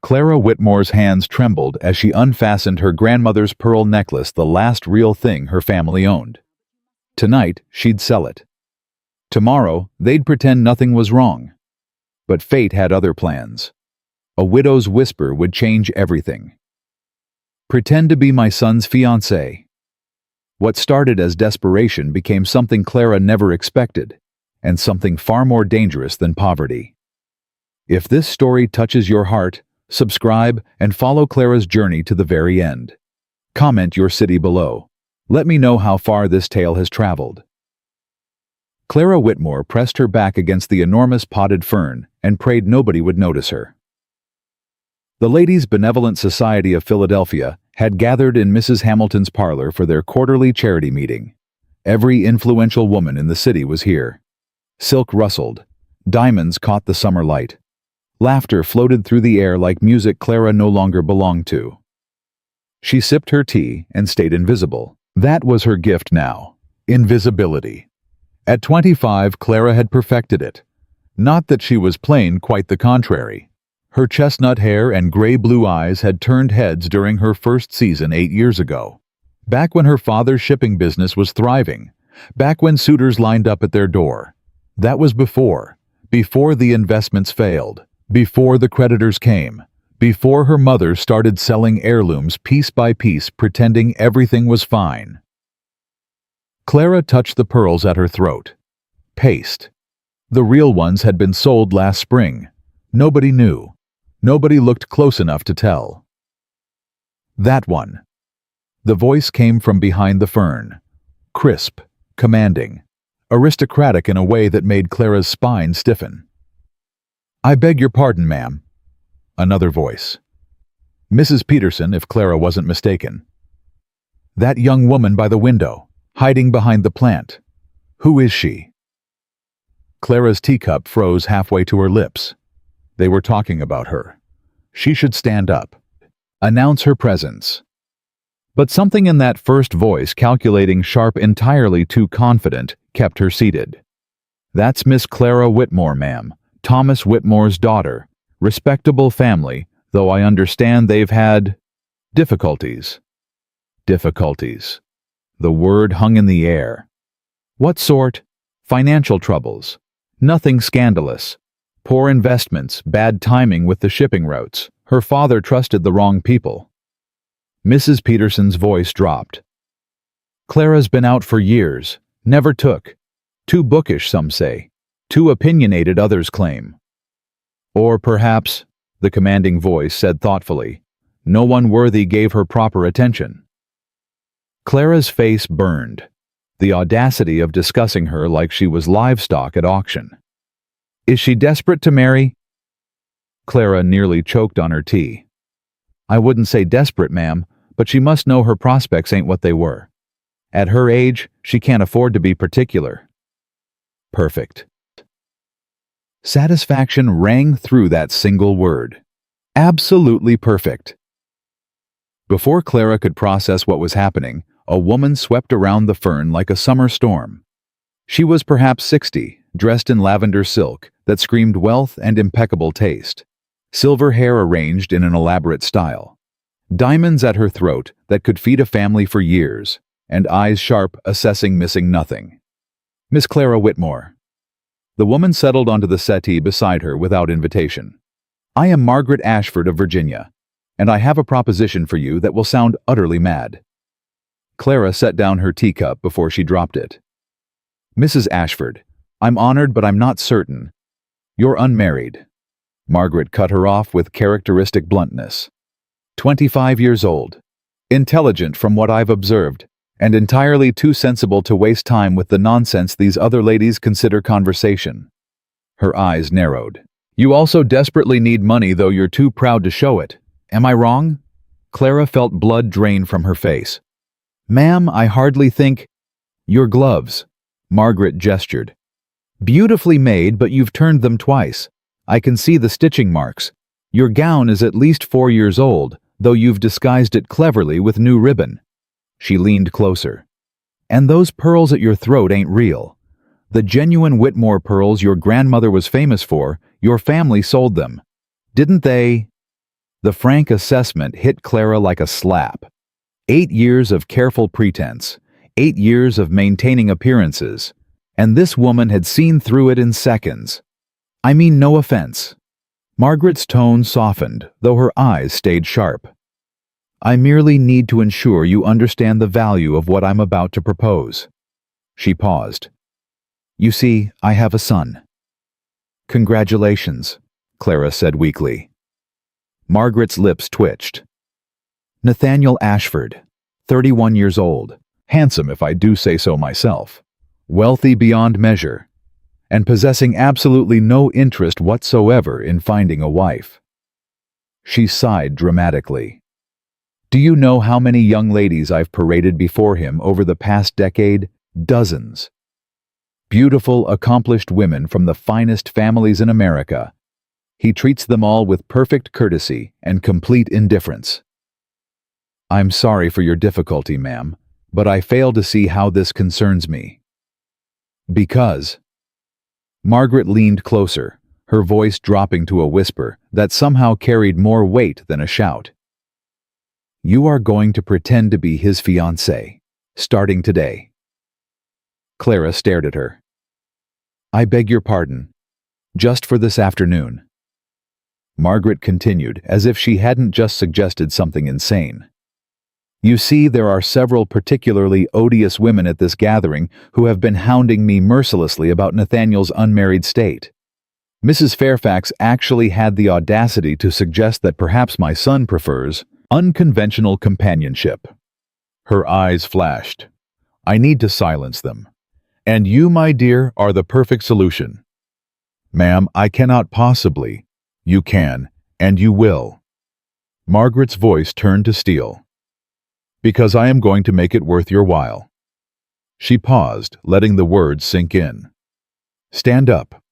Clara Whitmore's hands trembled as she unfastened her grandmother's pearl necklace, the last real thing her family owned. Tonight, she'd sell it. Tomorrow, they'd pretend nothing was wrong. But fate had other plans. A widow's whisper would change everything. Pretend to be my son's fiancée. What started as desperation became something Clara never expected, and something far more dangerous than poverty. If this story touches your heart, subscribe and follow Clara's journey to the very end. Comment your city below. Let me know how far this tale has traveled. Clara Whitmore pressed her back against the enormous potted fern and prayed nobody would notice her. The Ladies' Benevolent Society of Philadelphia had gathered in Mrs. Hamilton's parlor for their quarterly charity meeting. Every influential woman in the city was here. Silk rustled. Diamonds caught the summer light. Laughter floated through the air like music Clara no longer belonged to. She sipped her tea and stayed invisible. That was her gift now. Invisibility. At 25, Clara had perfected it. Not that she was plain, quite the contrary. Her chestnut hair and gray-blue eyes had turned heads during her first season 8 years ago. Back when her father's shipping business was thriving. Back when suitors lined up at their door. That was before the investments failed. Before the creditors came, before her mother started selling heirlooms piece by piece, pretending everything was fine. Clara touched the pearls at her throat. Paste. The real ones had been sold last spring. Nobody knew. Nobody looked close enough to tell. That one. The voice came from behind the fern. Crisp, commanding, aristocratic in a way that made Clara's spine stiffen. "I beg your pardon, ma'am." Another voice. Mrs. Peterson, if Clara wasn't mistaken. "That young woman by the window, hiding behind the plant. Who is she?" Clara's teacup froze halfway to her lips. They were talking about her. She should stand up. Announce her presence. But something in that first voice, calculating, sharp, entirely too confident, kept her seated. "That's Miss Clara Whitmore, ma'am. Thomas Whitmore's daughter. Respectable family, though I understand they've had difficulties." Difficulties. The word hung in the air. What sort? Financial troubles. Nothing scandalous. Poor investments, bad timing with the shipping routes. Her father trusted the wrong people. Mrs. Peterson's voice dropped. "Clara's been out for years. Never took. Too bookish, some say. Too opinionated, others claim. Or perhaps," the commanding voice said thoughtfully, "no one worthy gave her proper attention." Clara's face burned. The audacity of discussing her like she was livestock at auction. "Is she desperate to marry?" Clara nearly choked on her tea. "I wouldn't say desperate, ma'am, but she must know her prospects ain't what they were. At her age, she can't afford to be particular." Perfect. Satisfaction rang through that single word. Absolutely perfect. Before Clara could process what was happening, a woman swept around the fern like a summer storm. She was perhaps 60, dressed in lavender silk that screamed wealth and impeccable taste. Silver hair arranged in an elaborate style. Diamonds at her throat that could feed a family for years, and eyes sharp, assessing, missing nothing. "Miss Clara Whitmore." The woman settled onto the settee beside her without invitation. "I am Margaret Ashford of Virginia, and I have a proposition for you that will sound utterly mad." Clara set down her teacup before she dropped it. "Mrs. Ashford, I'm honored, but I'm not certain. You're unmarried." Margaret cut her off with characteristic bluntness. 25 years old. Intelligent from what I've observed, and entirely too sensible to waste time with the nonsense these other ladies consider conversation. Her eyes narrowed. "You also desperately need money, though you're too proud to show it. Am I wrong?" Clara felt blood drain from her face. "Ma'am, I hardly think—" "Your gloves." Margaret gestured. "Beautifully made, but you've turned them twice. I can see the stitching marks. Your gown is at least 4 years old, though you've disguised it cleverly with new ribbon." She leaned closer. "And those pearls at your throat ain't real. The genuine Whitmore pearls your grandmother was famous for, your family sold them. Didn't they?" The frank assessment hit Clara like a slap. 8 years of careful pretense, 8 years of maintaining appearances, and this woman had seen through it in seconds. I mean, no offense. Margaret's tone softened, though her eyes stayed sharp. I merely need to ensure you understand the value of what I'm about to propose. She paused. You see, I have a son. Congratulations, Clara said weakly. Margaret's lips twitched. Nathaniel Ashford, 31 years old, handsome if I do say so myself, wealthy beyond measure, and possessing absolutely no interest whatsoever in finding a wife. She sighed dramatically. Do you know how many young ladies I've paraded before him over the past decade? Dozens. Beautiful, accomplished women from the finest families in America. He treats them all with perfect courtesy and complete indifference. I'm sorry for your difficulty, ma'am, but I fail to see how this concerns me. Because. Margaret leaned closer, her voice dropping to a whisper that somehow carried more weight than a shout. You are going to pretend to be his fiancée, starting today. Clara stared at her. I beg your pardon. Just for this afternoon. Margaret continued, as if she hadn't just suggested something insane. You see, there are several particularly odious women at this gathering who have been hounding me mercilessly about Nathaniel's unmarried state. Mrs. Fairfax actually had the audacity to suggest that perhaps my son prefers unconventional companionship. Her eyes flashed. I need to silence them. And you, my dear, are the perfect solution. Ma'am, I cannot possibly. You can, and you will. Margaret's voice turned to steel. Because I am going to make it worth your while. She paused, letting the words sink in. Stand up.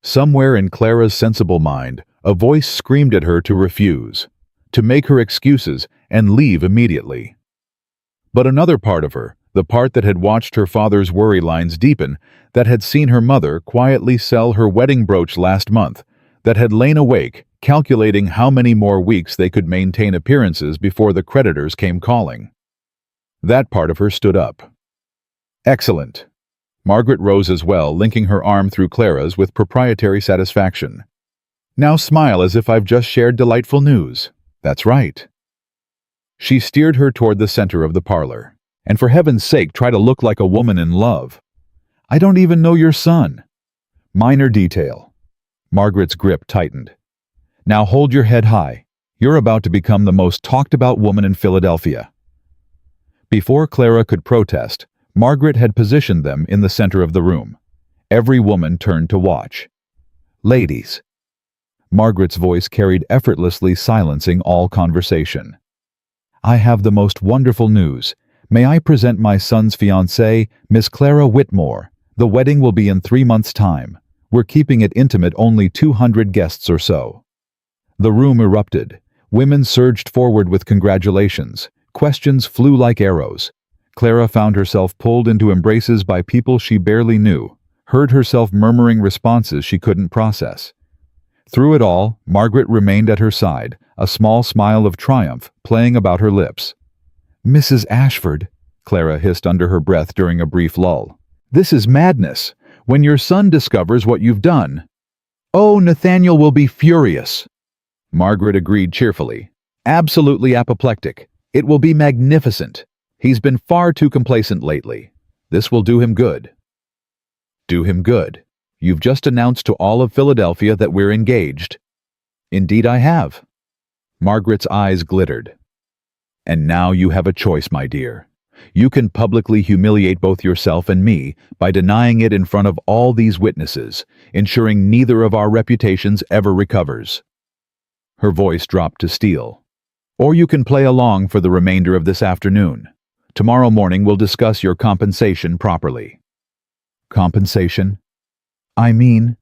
Somewhere in Clara's sensible mind, a voice screamed at her to refuse, to make her excuses and leave immediately. But another part of her, the part that had watched her father's worry lines deepen, that had seen her mother quietly sell her wedding brooch last month, that had lain awake, calculating how many more weeks they could maintain appearances before the creditors came calling. That part of her stood up. Excellent. Margaret rose as well, linking her arm through Clara's with proprietary satisfaction. Now smile as if I've just shared delightful news. That's right. She steered her toward the center of the parlor. And for heaven's sake, try to look like a woman in love. I don't even know your son. Minor detail. Margaret's grip tightened. Now hold your head high. You're about to become the most talked about woman in Philadelphia. Before Clara could protest, Margaret had positioned them in the center of the room. Every woman turned to watch. Ladies. Margaret's voice carried effortlessly, silencing all conversation. I have the most wonderful news. May I present my son's fiancée, Miss Clara Whitmore. The wedding will be in 3 months' time. We're keeping it intimate, only 200 guests or so. The room erupted. Women surged forward with congratulations. Questions flew like arrows. Clara found herself pulled into embraces by people she barely knew, heard herself murmuring responses she couldn't process. Through it all, Margaret remained at her side, a small smile of triumph playing about her lips. Mrs. Ashford, Clara hissed under her breath during a brief lull. This is madness. When your son discovers what you've done. Oh, Nathaniel will be furious. Margaret agreed cheerfully. Absolutely apoplectic. It will be magnificent. He's been far too complacent lately. This will do him good. Do him good. You've just announced to all of Philadelphia that we're engaged. Indeed I have. Margaret's eyes glittered. And now you have a choice, my dear. You can publicly humiliate both yourself and me by denying it in front of all these witnesses, ensuring neither of our reputations ever recovers. Her voice dropped to steel. Or you can play along for the remainder of this afternoon. Tomorrow morning we'll discuss your compensation properly. Compensation? I mean,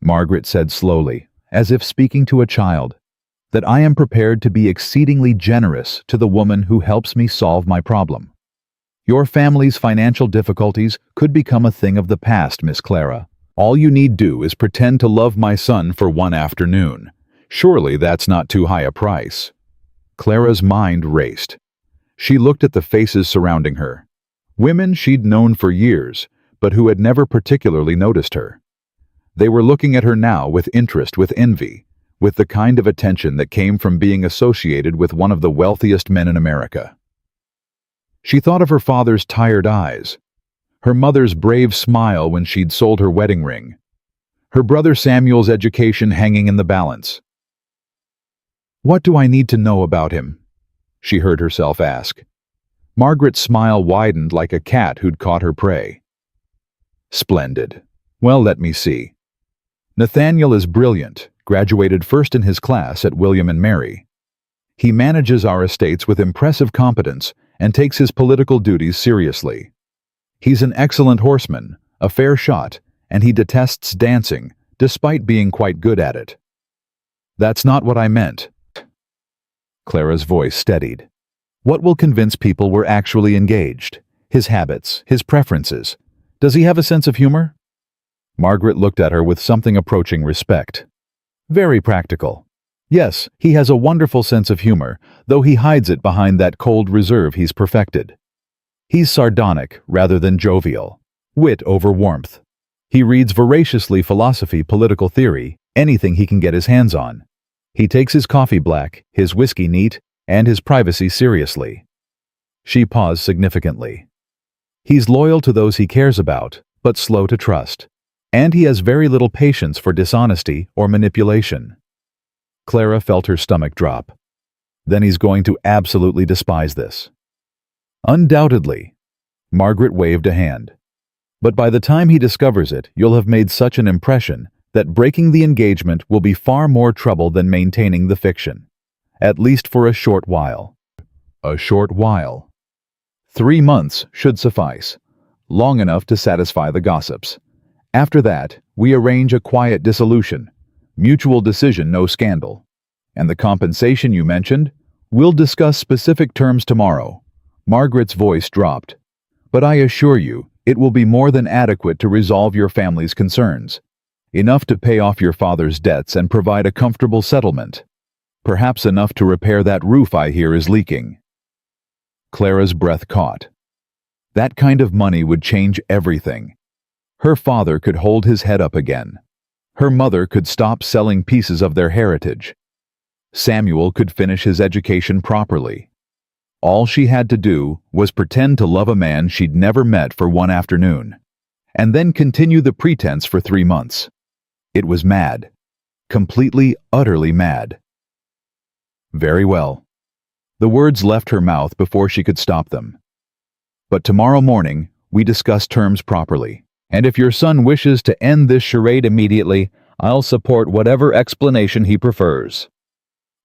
Margaret said slowly, as if speaking to a child, that I am prepared to be exceedingly generous to the woman who helps me solve my problem. Your family's financial difficulties could become a thing of the past, Miss Clara. All you need do is pretend to love my son for one afternoon. Surely that's not too high a price. Clara's mind raced. She looked at the faces surrounding her. Women she'd known for years, but who had never particularly noticed her. They were looking at her now with interest, with envy, with the kind of attention that came from being associated with one of the wealthiest men in America. She thought of her father's tired eyes, her mother's brave smile when she'd sold her wedding ring, her brother Samuel's education hanging in the balance. "What do I need to know about him?" she heard herself ask. Margaret's smile widened like a cat who'd caught her prey. "Splendid. Well, let me see. Nathaniel is brilliant, graduated first in his class at William and Mary. He manages our estates with impressive competence and takes his political duties seriously. He's an excellent horseman, a fair shot, and he detests dancing, despite being quite good at it." "That's not what I meant." Clara's voice steadied. "What will convince people we're actually engaged? His habits, his preferences. Does he have a sense of humor?" Margaret looked at her with something approaching respect. "Very practical. Yes, he has a wonderful sense of humor, though he hides it behind that cold reserve he's perfected. He's sardonic rather than jovial. Wit over warmth. He reads voraciously philosophy, political theory, anything he can get his hands on. He takes his coffee black, his whiskey neat, and his privacy seriously." She paused significantly. "He's loyal to those he cares about, but slow to trust. And he has very little patience for dishonesty or manipulation." Clara felt her stomach drop. Then he's going to absolutely despise this. "Undoubtedly." Margaret waved a hand. "But by the time he discovers it, you'll have made such an impression that breaking the engagement will be far more trouble than maintaining the fiction. At least for a short while." A short while. 3 months should suffice, long enough to satisfy the gossips. After that, we arrange a quiet dissolution, mutual decision, no scandal. And the compensation you mentioned? We'll discuss specific terms tomorrow. Margaret's voice dropped. "But I assure you, it will be more than adequate to resolve your family's concerns. Enough to pay off your father's debts and provide a comfortable settlement. Perhaps enough to repair that roof I hear is leaking." Clara's breath caught. That kind of money would change everything. Her father could hold his head up again. Her mother could stop selling pieces of their heritage. Samuel could finish his education properly. All she had to do was pretend to love a man she'd never met for one afternoon, and then continue the pretense for 3 months. It was mad. Completely, utterly mad. "Very well." The words left her mouth before she could stop them. "But tomorrow morning, we discuss terms properly. And if your son wishes to end this charade immediately, I'll support whatever explanation he prefers."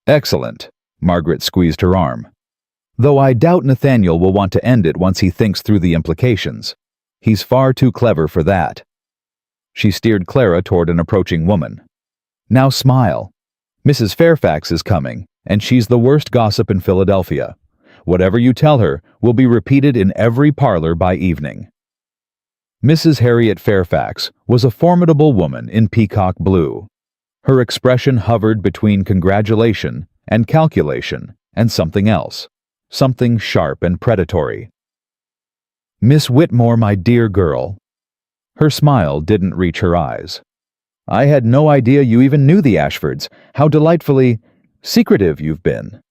"Excellent." Margaret squeezed her arm. "Though I doubt Nathaniel will want to end it once he thinks through the implications. He's far too clever for that." She steered Clara toward an approaching woman. "Now smile. Mrs. Fairfax is coming, and she's the worst gossip in Philadelphia. Whatever you tell her will be repeated in every parlor by evening." Mrs. Harriet Fairfax was a formidable woman in peacock blue. Her expression hovered between congratulation and calculation and something else, something sharp and predatory. "Miss Whitmore, my dear girl." Her smile didn't reach her eyes. "I had no idea you even knew the Ashfords. How delightfully secretive you've been."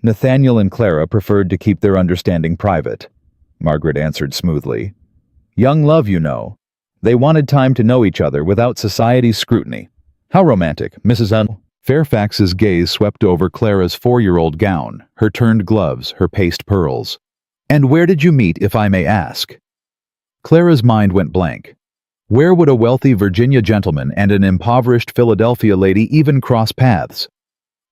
Nathaniel and Clara preferred to keep their understanding private, Margaret answered smoothly. "Young love, you know. They wanted time to know each other without society's scrutiny. How romantic, Mrs. Fairfax's gaze swept over Clara's 4-year-old gown, her turned gloves, her paste pearls. "And where did you meet, if I may ask?" Clara's mind went blank. Where would a wealthy Virginia gentleman and an impoverished Philadelphia lady even cross paths?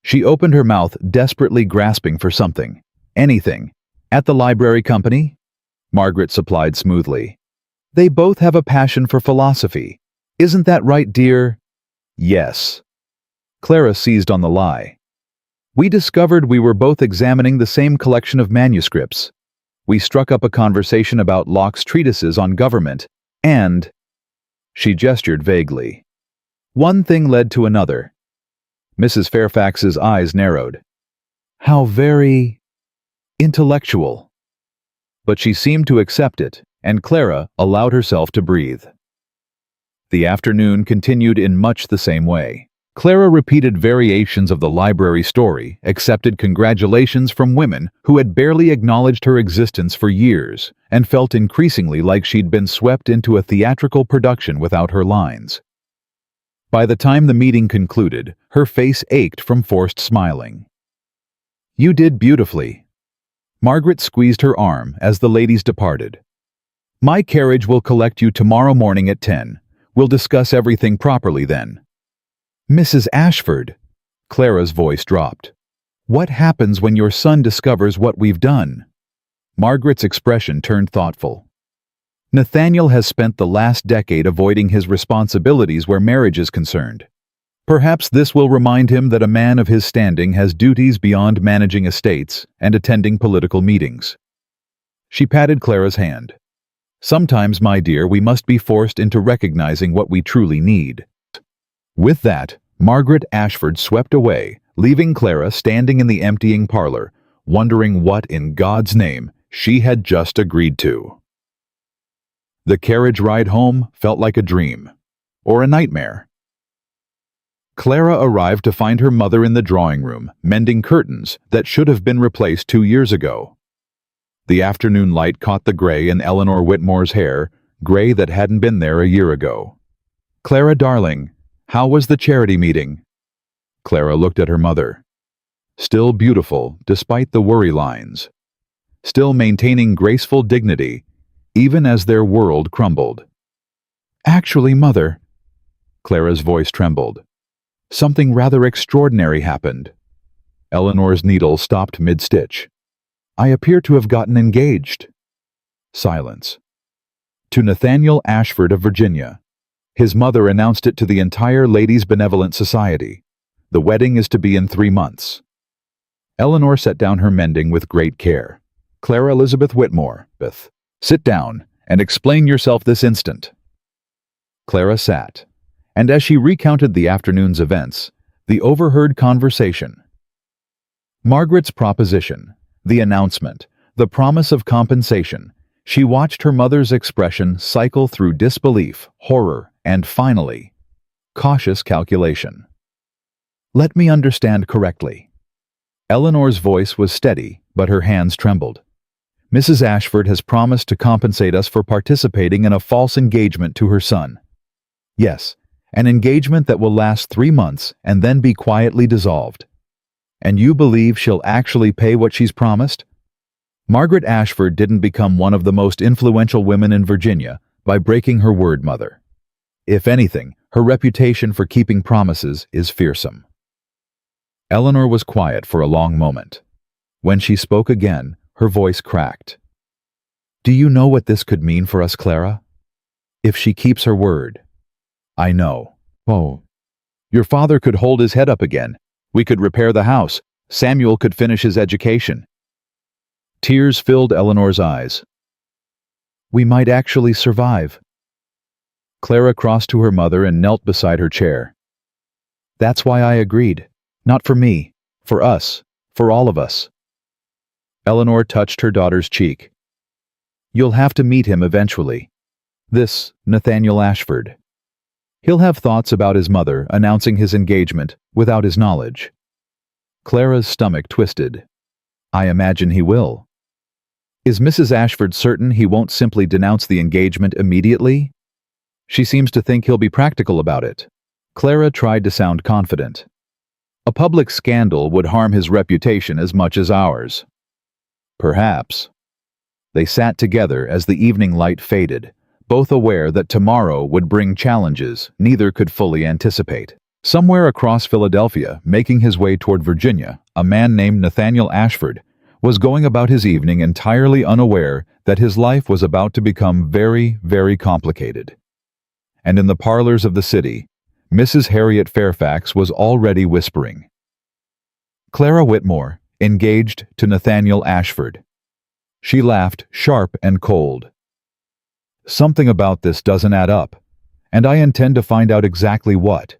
She opened her mouth, desperately grasping for something. Anything. "At the library company?" Margaret supplied smoothly. "They both have a passion for philosophy. Isn't that right, dear?" "Yes." Clara seized on the lie. "We discovered we were both examining the same collection of manuscripts. We struck up a conversation about Locke's treatises on government, and—" She gestured vaguely. "One thing led to another." Mrs. Fairfax's eyes narrowed. How very intellectual. But she seemed to accept it, and Clara allowed herself to breathe. The afternoon continued in much the same way. Clara repeated variations of the library story, accepted congratulations from women who had barely acknowledged her existence for years, and felt increasingly like she'd been swept into a theatrical production without her lines. By the time the meeting concluded, her face ached from forced smiling. You did beautifully. Margaret squeezed her arm as the ladies departed. My carriage will collect you tomorrow morning at 10. We'll discuss everything properly then. Mrs. Ashford, Clara's voice dropped. What happens when your son discovers what we've done? Margaret's expression turned thoughtful. Nathaniel has spent the last decade avoiding his responsibilities where marriage is concerned. Perhaps this will remind him that a man of his standing has duties beyond managing estates and attending political meetings. She patted Clara's hand. Sometimes, my dear, we must be forced into recognizing what we truly need. With that, Margaret Ashford swept away, leaving Clara standing in the emptying parlor, wondering what in God's name she had just agreed to. The carriage ride home felt like a dream, or a nightmare. Clara arrived to find her mother in the drawing room, mending curtains that should have been replaced 2 years ago. The afternoon light caught the gray in Eleanor Whitmore's hair, gray that hadn't been there a year ago. Clara, darling, how was the charity meeting? Clara looked at her mother. Still beautiful, despite the worry lines. Still maintaining graceful dignity, even as their world crumbled. Actually, Mother, Clara's voice trembled. Something rather extraordinary happened. Eleanor's needle stopped mid-stitch. I appear to have gotten engaged. Silence. To Nathaniel Ashford of Virginia. His mother announced it to the entire Ladies' Benevolent Society. The wedding is to be in 3 months. Eleanor set down her mending with great care. Clara Elizabeth Whitmore, Beth, sit down and explain yourself this instant. Clara sat, and as she recounted the afternoon's events, the overheard conversation. Margaret's proposition, the announcement, the promise of compensation. She watched her mother's expression cycle through disbelief, horror, and finally, cautious calculation. Let me understand correctly. Eleanor's voice was steady, but her hands trembled. Mrs. Ashford has promised to compensate us for participating in a false engagement to her son. Yes, an engagement that will last 3 months and then be quietly dissolved. And you believe she'll actually pay what she's promised? Margaret Ashford didn't become one of the most influential women in Virginia by breaking her word, Mother. If anything, her reputation for keeping promises is fearsome. Eleanor was quiet for a long moment. When she spoke again, her voice cracked. Do you know what this could mean for us, Clara? If she keeps her word. I know. Oh. Your father could hold his head up again. We could repair the house. Samuel could finish his education. Tears filled Eleanor's eyes. We might actually survive. Clara crossed to her mother and knelt beside her chair. That's why I agreed. Not for me. For us. For all of us. Eleanor touched her daughter's cheek. You'll have to meet him eventually. This, Nathaniel Ashford. He'll have thoughts about his mother announcing his engagement without his knowledge. Clara's stomach twisted. I imagine he will. Is Mrs. Ashford certain he won't simply denounce the engagement immediately? She seems to think he'll be practical about it. Clara tried to sound confident. A public scandal would harm his reputation as much as ours. Perhaps. They sat together as the evening light faded, both aware that tomorrow would bring challenges neither could fully anticipate. Somewhere across Philadelphia, making his way toward Virginia, a man named Nathaniel Ashford was going about his evening entirely unaware that his life was about to become very, very complicated. And in the parlors of the city, Mrs. Harriet Fairfax was already whispering. Clara Whitmore, engaged to Nathaniel Ashford. She laughed, sharp and cold. Something about this doesn't add up, and I intend to find out exactly what.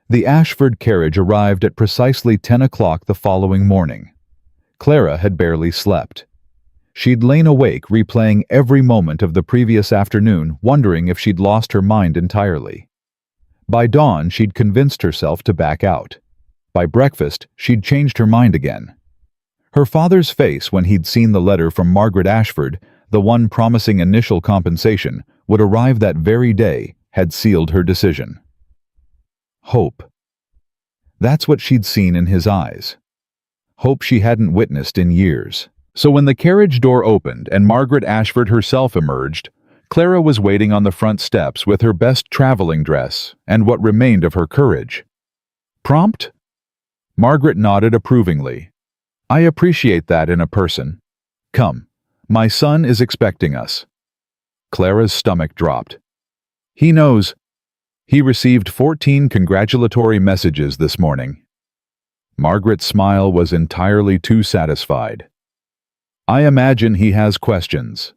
The Ashford carriage arrived at precisely 10 o'clock the following morning. Clara had barely slept. She'd lain awake replaying every moment of the previous afternoon, wondering if she'd lost her mind entirely. By dawn, she'd convinced herself to back out. By breakfast, she'd changed her mind again. Her father's face when he'd seen the letter from Margaret Ashford, the one promising initial compensation, would arrive that very day, had sealed her decision. Hope. That's what she'd seen in his eyes. Hope she hadn't witnessed in years. So when the carriage door opened and Margaret Ashford herself emerged, Clara was waiting on the front steps with her best traveling dress and what remained of her courage. Prompt? Margaret nodded approvingly. I appreciate that in a person. Come, my son is expecting us. Clara's stomach dropped. He knows. He received 14 congratulatory messages this morning. Margaret's smile was entirely too satisfied. I imagine he has questions.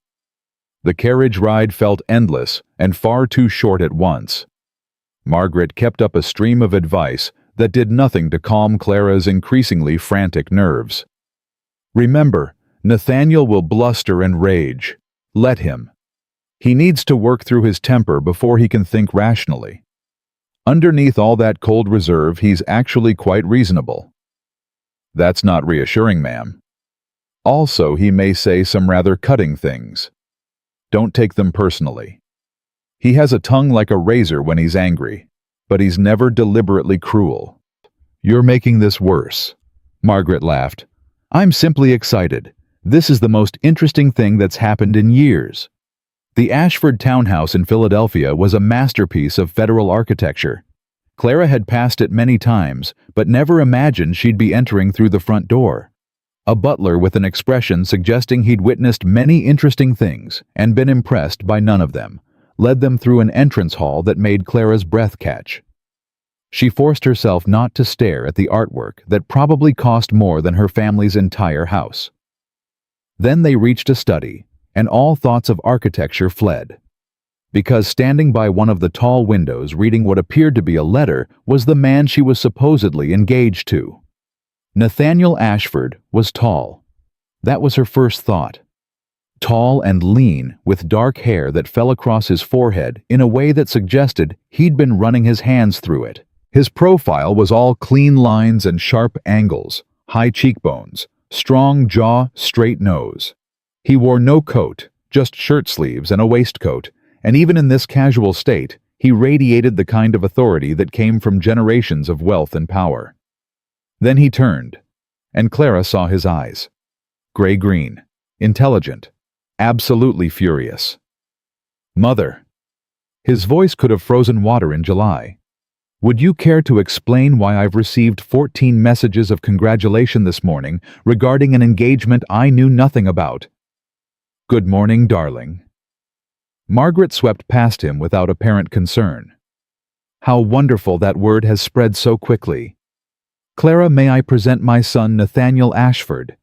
The carriage ride felt endless and far too short at once. Margaret kept up a stream of advice that did nothing to calm Clara's increasingly frantic nerves. Remember, Nathaniel will bluster and rage. Let him. He needs to work through his temper before he can think rationally. Underneath all that cold reserve, he's actually quite reasonable. That's not reassuring, ma'am. Also, he may say some rather cutting things. Don't take them personally. He has a tongue like a razor when he's angry, but he's never deliberately cruel. You're making this worse. Margaret laughed. I'm simply excited. This is the most interesting thing that's happened in years. The Ashford townhouse in Philadelphia was a masterpiece of federal architecture. Clara had passed it many times, but never imagined she'd be entering through the front door. A butler with an expression suggesting he'd witnessed many interesting things and been impressed by none of them, led them through an entrance hall that made Clara's breath catch. She forced herself not to stare at the artwork that probably cost more than her family's entire house. Then they reached a study, and all thoughts of architecture fled. Because standing by one of the tall windows reading what appeared to be a letter was the man she was supposedly engaged to. Nathaniel Ashford was tall. That was her first thought. Tall and lean, with dark hair that fell across his forehead in a way that suggested he'd been running his hands through it. His profile was all clean lines and sharp angles, high cheekbones, strong jaw, straight nose. He wore no coat, just shirt sleeves and a waistcoat, and even in this casual state, he radiated the kind of authority that came from generations of wealth and power. Then he turned, and Clara saw his eyes. Gray-green, intelligent, absolutely furious. Mother. His voice could have frozen water in July. Would you care to explain why I've received 14 messages of congratulation this morning regarding an engagement I knew nothing about? Good morning, darling. Margaret swept past him without apparent concern. How wonderful that word has spread so quickly. Clara, may I present my son Nathaniel Ashford?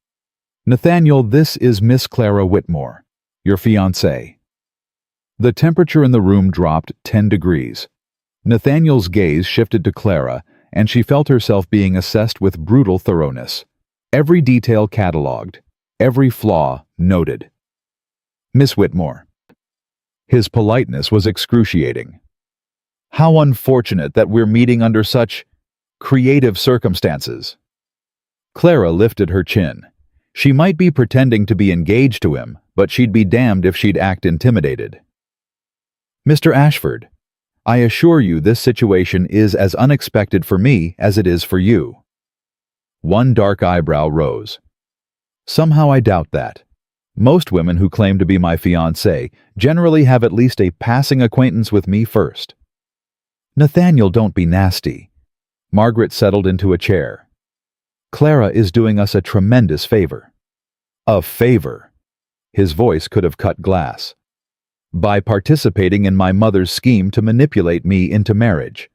Nathaniel, this is Miss Clara Whitmore, your fiancée. The temperature in the room dropped 10 degrees. Nathaniel's gaze shifted to Clara, and she felt herself being assessed with brutal thoroughness. Every detail catalogued, every flaw noted. Miss Whitmore. His politeness was excruciating. How unfortunate that we're meeting under such creative circumstances. Clara lifted her chin. She might be pretending to be engaged to him, but she'd be damned if she'd act intimidated. Mr. Ashford, I assure you this situation is as unexpected for me as it is for you. One dark eyebrow rose. Somehow I doubt that. Most women who claim to be my fiancée generally have at least a passing acquaintance with me first. Nathaniel, don't be nasty. Margaret settled into a chair. Clara is doing us a tremendous favor. A favor. His voice could have cut glass. By participating in my mother's scheme to manipulate me into marriage.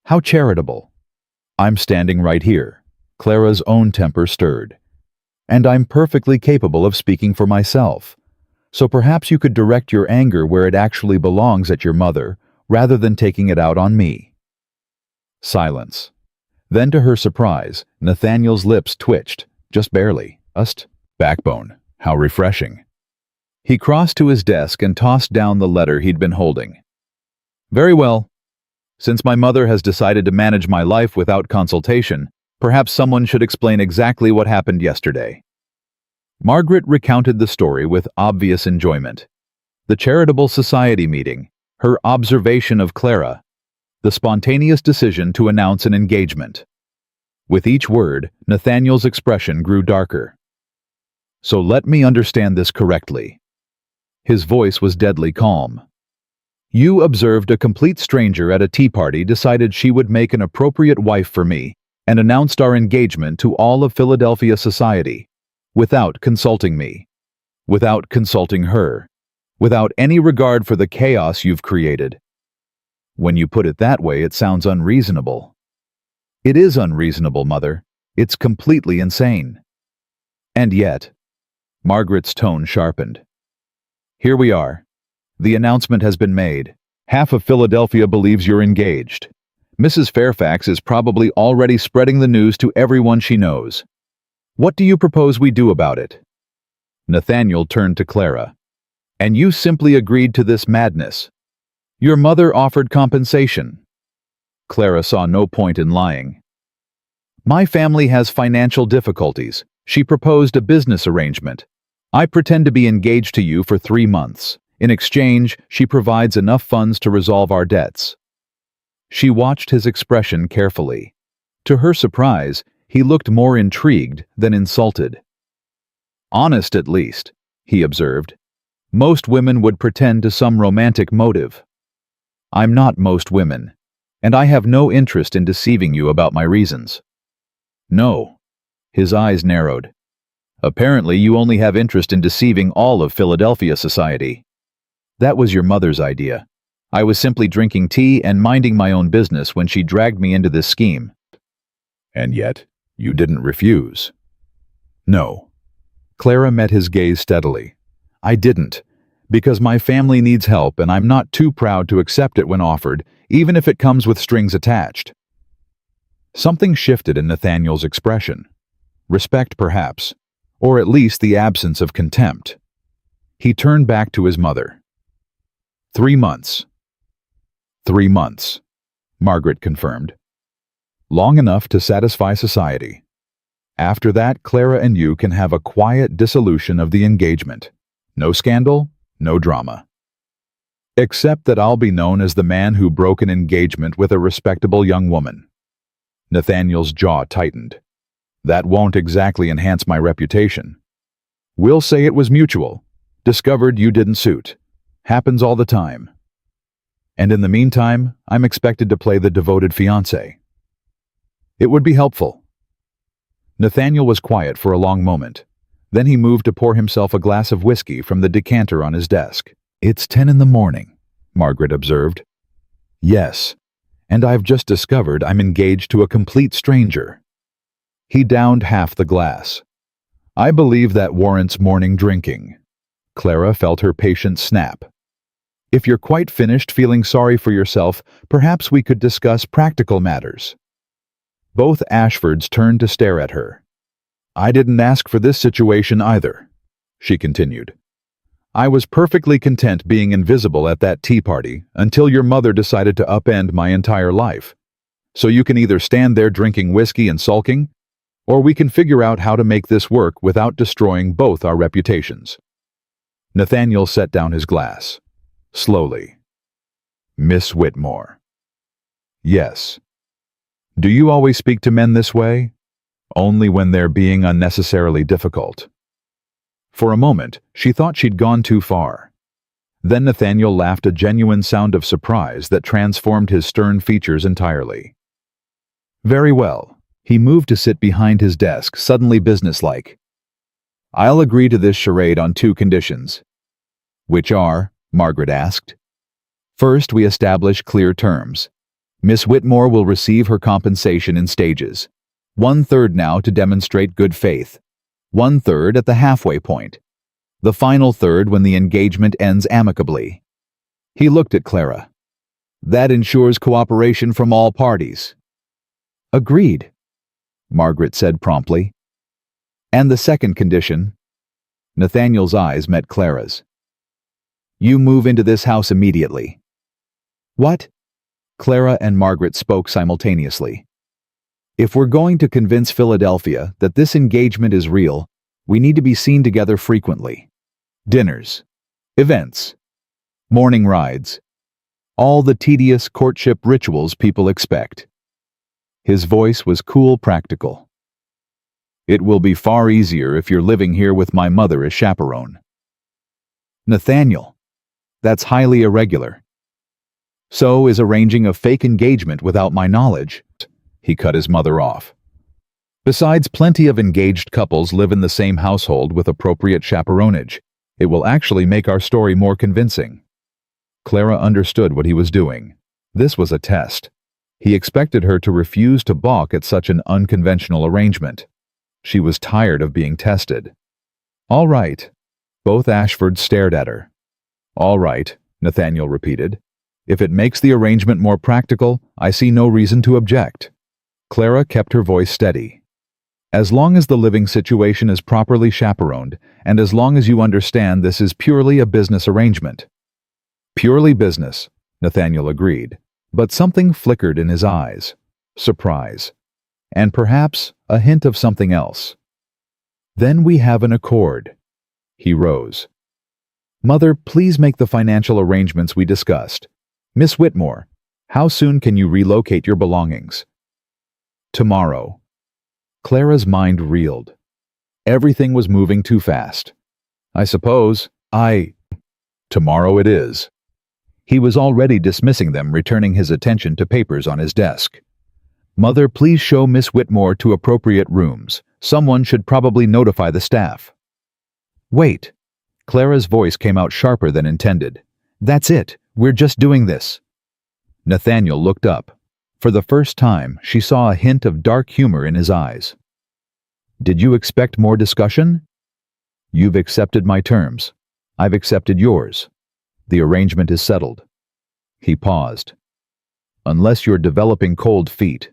How charitable. I'm standing right here. Clara's own temper stirred. And I'm perfectly capable of speaking for myself. So perhaps you could direct your anger where it actually belongs at your mother, rather than taking it out on me. Silence. Then to her surprise, Nathaniel's lips twitched, just barely. Backbone. How refreshing. He crossed to his desk and tossed down the letter he'd been holding. Very well. Since my mother has decided to manage my life without consultation, perhaps someone should explain exactly what happened yesterday. Margaret recounted the story with obvious enjoyment. The charitable society meeting, her observation of Clara, the spontaneous decision to announce an engagement. With each word, Nathaniel's expression grew darker. So let me understand this correctly. His voice was deadly calm. You observed a complete stranger at a tea party decided she would make an appropriate wife for me and announced our engagement to all of Philadelphia society, without consulting me, without consulting her, without any regard for the chaos you've created. When you put it that way, it sounds unreasonable. It is unreasonable, Mother. It's completely insane. And yet, Margaret's tone sharpened. Here we are. The announcement has been made. Half of Philadelphia believes you're engaged. Mrs. Fairfax is probably already spreading the news to everyone she knows. What do you propose we do about it? Nathaniel turned to Clara. And you simply agreed to this madness. Your mother offered compensation. Clara saw no point in lying. My family has financial difficulties. She proposed a business arrangement. I pretend to be engaged to you for 3 months. In exchange, she provides enough funds to resolve our debts. She watched his expression carefully. To her surprise, he looked more intrigued than insulted. Honest at least, he observed. Most women would pretend to some romantic motive. I'm not most women, and I have no interest in deceiving you about my reasons. No. His eyes narrowed. Apparently you only have interest in deceiving all of Philadelphia society. That was your mother's idea. I was simply drinking tea and minding my own business when she dragged me into this scheme. And yet, you didn't refuse. No. Clara met his gaze steadily. I didn't, because my family needs help and I'm not too proud to accept it when offered, even if it comes with strings attached. Something shifted in Nathaniel's expression. Respect, perhaps, or at least the absence of contempt. He turned back to his mother. 3 months. 3 months, Margaret confirmed. Long enough to satisfy society. After that, Clara and you can have a quiet dissolution of the engagement. No scandal, no drama. Except that I'll be known as the man who broke an engagement with a respectable young woman. Nathaniel's jaw tightened. That won't exactly enhance my reputation. We'll say it was mutual. Discovered you didn't suit. Happens all the time. And in the meantime, I'm expected to play the devoted fiancé. It would be helpful. Nathaniel was quiet for a long moment. Then he moved to pour himself a glass of whiskey from the decanter on his desk. It's 10 in the morning, Margaret observed. Yes, and I've just discovered I'm engaged to a complete stranger. He downed half the glass. I believe that warrants morning drinking. Clara felt her patience snap. If you're quite finished feeling sorry for yourself, perhaps we could discuss practical matters. Both Ashfords turned to stare at her. I didn't ask for this situation either, she continued. I was perfectly content being invisible at that tea party until your mother decided to upend my entire life. So you can either stand there drinking whiskey and sulking, or we can figure out how to make this work without destroying both our reputations. Nathaniel set down his glass. Slowly. Miss Whitmore. Yes. Do you always speak to men this way? Only when they're being unnecessarily difficult. For a moment, she thought she'd gone too far. Then Nathaniel laughed a genuine sound of surprise that transformed his stern features entirely. Very well. He moved to sit behind his desk, suddenly businesslike. I'll agree to this charade on 2 conditions. Which are? Margaret asked. First, we establish clear terms. Miss Whitmore will receive her compensation in stages. 1/3 now to demonstrate good faith. 1/3 at the halfway point. The final third when the engagement ends amicably. He looked at Clara. That ensures cooperation from all parties. Agreed, Margaret said promptly. And the second condition? Nathaniel's eyes met Clara's. You move into this house immediately. What? Clara and Margaret spoke simultaneously. If we're going to convince Philadelphia that this engagement is real, we need to be seen together frequently. Dinners, events, morning rides, all the tedious courtship rituals people expect. His voice was cool, practical. It will be far easier if you're living here with my mother as chaperone. Nathaniel, that's highly irregular. So is arranging a fake engagement without my knowledge. He cut his mother off. Besides, plenty of engaged couples live in the same household with appropriate chaperonage. It will actually make our story more convincing. Clara understood what he was doing. This was a test. He expected her to refuse to balk at such an unconventional arrangement. She was tired of being tested. All right. Both Ashfords stared at her. All right, Nathaniel repeated. If it makes the arrangement more practical, I see no reason to object. Clara kept her voice steady. As long as the living situation is properly chaperoned, and as long as you understand this is purely a business arrangement. Purely business, Nathaniel agreed, but something flickered in his eyes. Surprise. And perhaps a hint of something else. Then we have an accord. He rose. Mother, please make the financial arrangements we discussed. Miss Whitmore, how soon can you relocate your belongings? Tomorrow. Clara's mind reeled. Everything was moving too fast. I suppose Tomorrow it is. He was already dismissing them, returning his attention to papers on his desk. Mother, please show Miss Whitmore to appropriate rooms. Someone should probably notify the staff. Wait. Clara's voice came out sharper than intended. That's it. We're just doing this. Nathaniel looked up. For the first time, she saw a hint of dark humor in his eyes. Did you expect more discussion? You've accepted my terms. I've accepted yours. The arrangement is settled. He paused. Unless you're developing cold feet.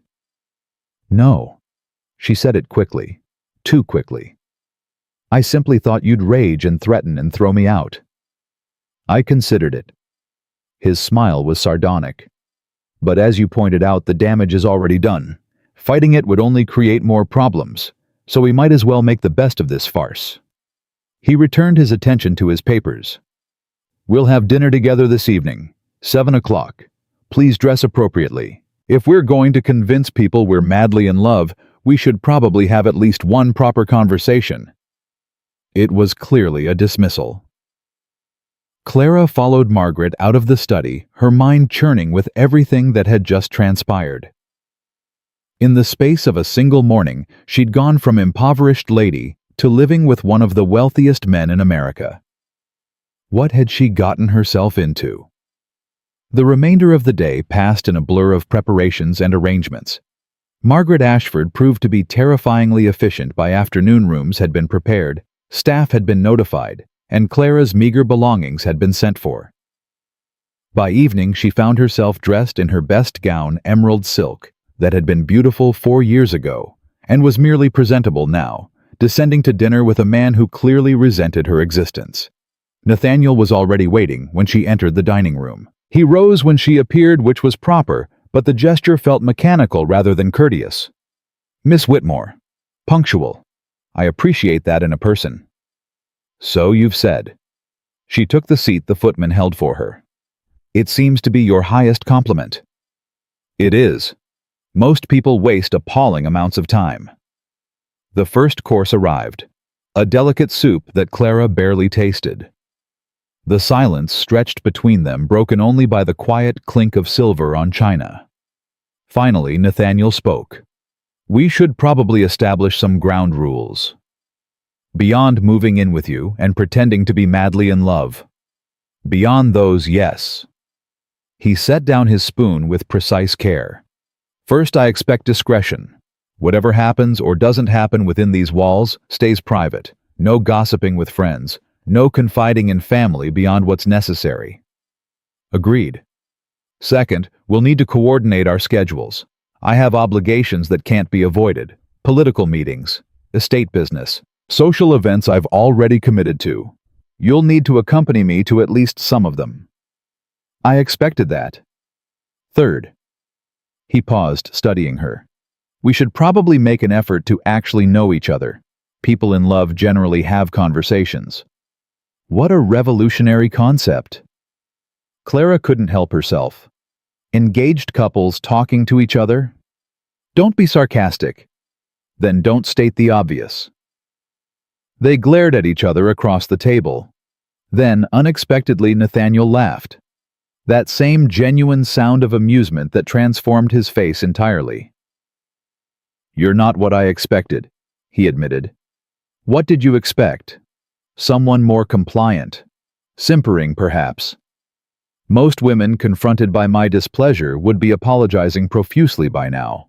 No. She said it quickly. Too quickly. I simply thought you'd rage and threaten and throw me out. I considered it. His smile was sardonic. But as you pointed out, the damage is already done. Fighting it would only create more problems, so we might as well make the best of this farce. He returned his attention to his papers. We'll have dinner together this evening, 7 o'clock. Please dress appropriately. If we're going to convince people we're madly in love, we should probably have at least one proper conversation. It was clearly a dismissal. Clara followed Margaret out of the study, her mind churning with everything that had just transpired. In the space of a single morning, she'd gone from impoverished lady to living with one of the wealthiest men in America. What had she gotten herself into? The remainder of the day passed in a blur of preparations and arrangements. Margaret Ashford proved to be terrifyingly efficient. By afternoon, rooms had been prepared, staff had been notified, and Clara's meager belongings had been sent for. By evening, she found herself dressed in her best gown, emerald silk, that had been beautiful 4 years ago, and was merely presentable now, descending to dinner with a man who clearly resented her existence. Nathaniel was already waiting when she entered the dining room. He rose when she appeared, which was proper, but the gesture felt mechanical rather than courteous. Miss Whitmore. Punctual. I appreciate that in a person. So you've said. She took the seat the footman held for her. It seems to be your highest compliment. It is. Most people waste appalling amounts of time. The first course arrived. A delicate soup that Clara barely tasted. The silence stretched between them, broken only by the quiet clink of silver on china. Finally, Nathaniel spoke. We should probably establish some ground rules. Beyond moving in with you and pretending to be madly in love. Beyond those, yes. He set down his spoon with precise care. First, I expect discretion. Whatever happens or doesn't happen within these walls stays private. No gossiping with friends. No confiding in family beyond what's necessary. Agreed. Second, we'll need to coordinate our schedules. I have obligations that can't be avoided. Political meetings, estate business, social events I've already committed to. You'll need to accompany me to at least some of them. I expected that. Third. He paused, studying her. We should probably make an effort to actually know each other. People in love generally have conversations. What a revolutionary concept. Clara couldn't help herself. Engaged couples talking to each other? Don't be sarcastic. Then don't state the obvious. They glared at each other across the table. Then, unexpectedly, Nathaniel laughed. That same genuine sound of amusement that transformed his face entirely. You're not what I expected, he admitted. What did you expect? Someone more compliant. Simpering, perhaps. Most women confronted by my displeasure would be apologizing profusely by now.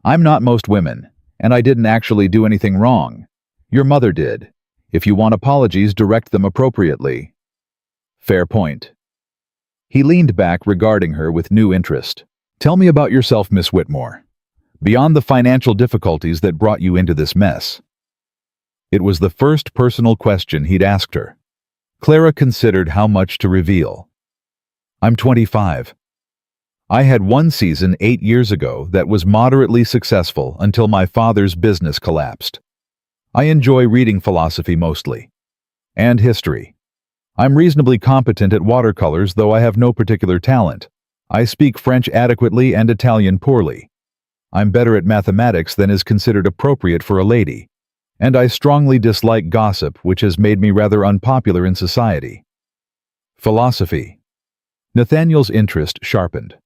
I'm not most women, and I didn't actually do anything wrong. Your mother did. If you want apologies, direct them appropriately. Fair point. He leaned back, regarding her with new interest. Tell me about yourself, Miss Whitmore. Beyond the financial difficulties that brought you into this mess. It was the first personal question he'd asked her. Clara considered how much to reveal. I'm 25. I had one season 8 years ago that was moderately successful until my father's business collapsed. I enjoy reading philosophy mostly. And history. I'm reasonably competent at watercolors, though I have no particular talent. I speak French adequately and Italian poorly. I'm better at mathematics than is considered appropriate for a lady. And I strongly dislike gossip, which has made me rather unpopular in society. Philosophy. Nathaniel's interest sharpened.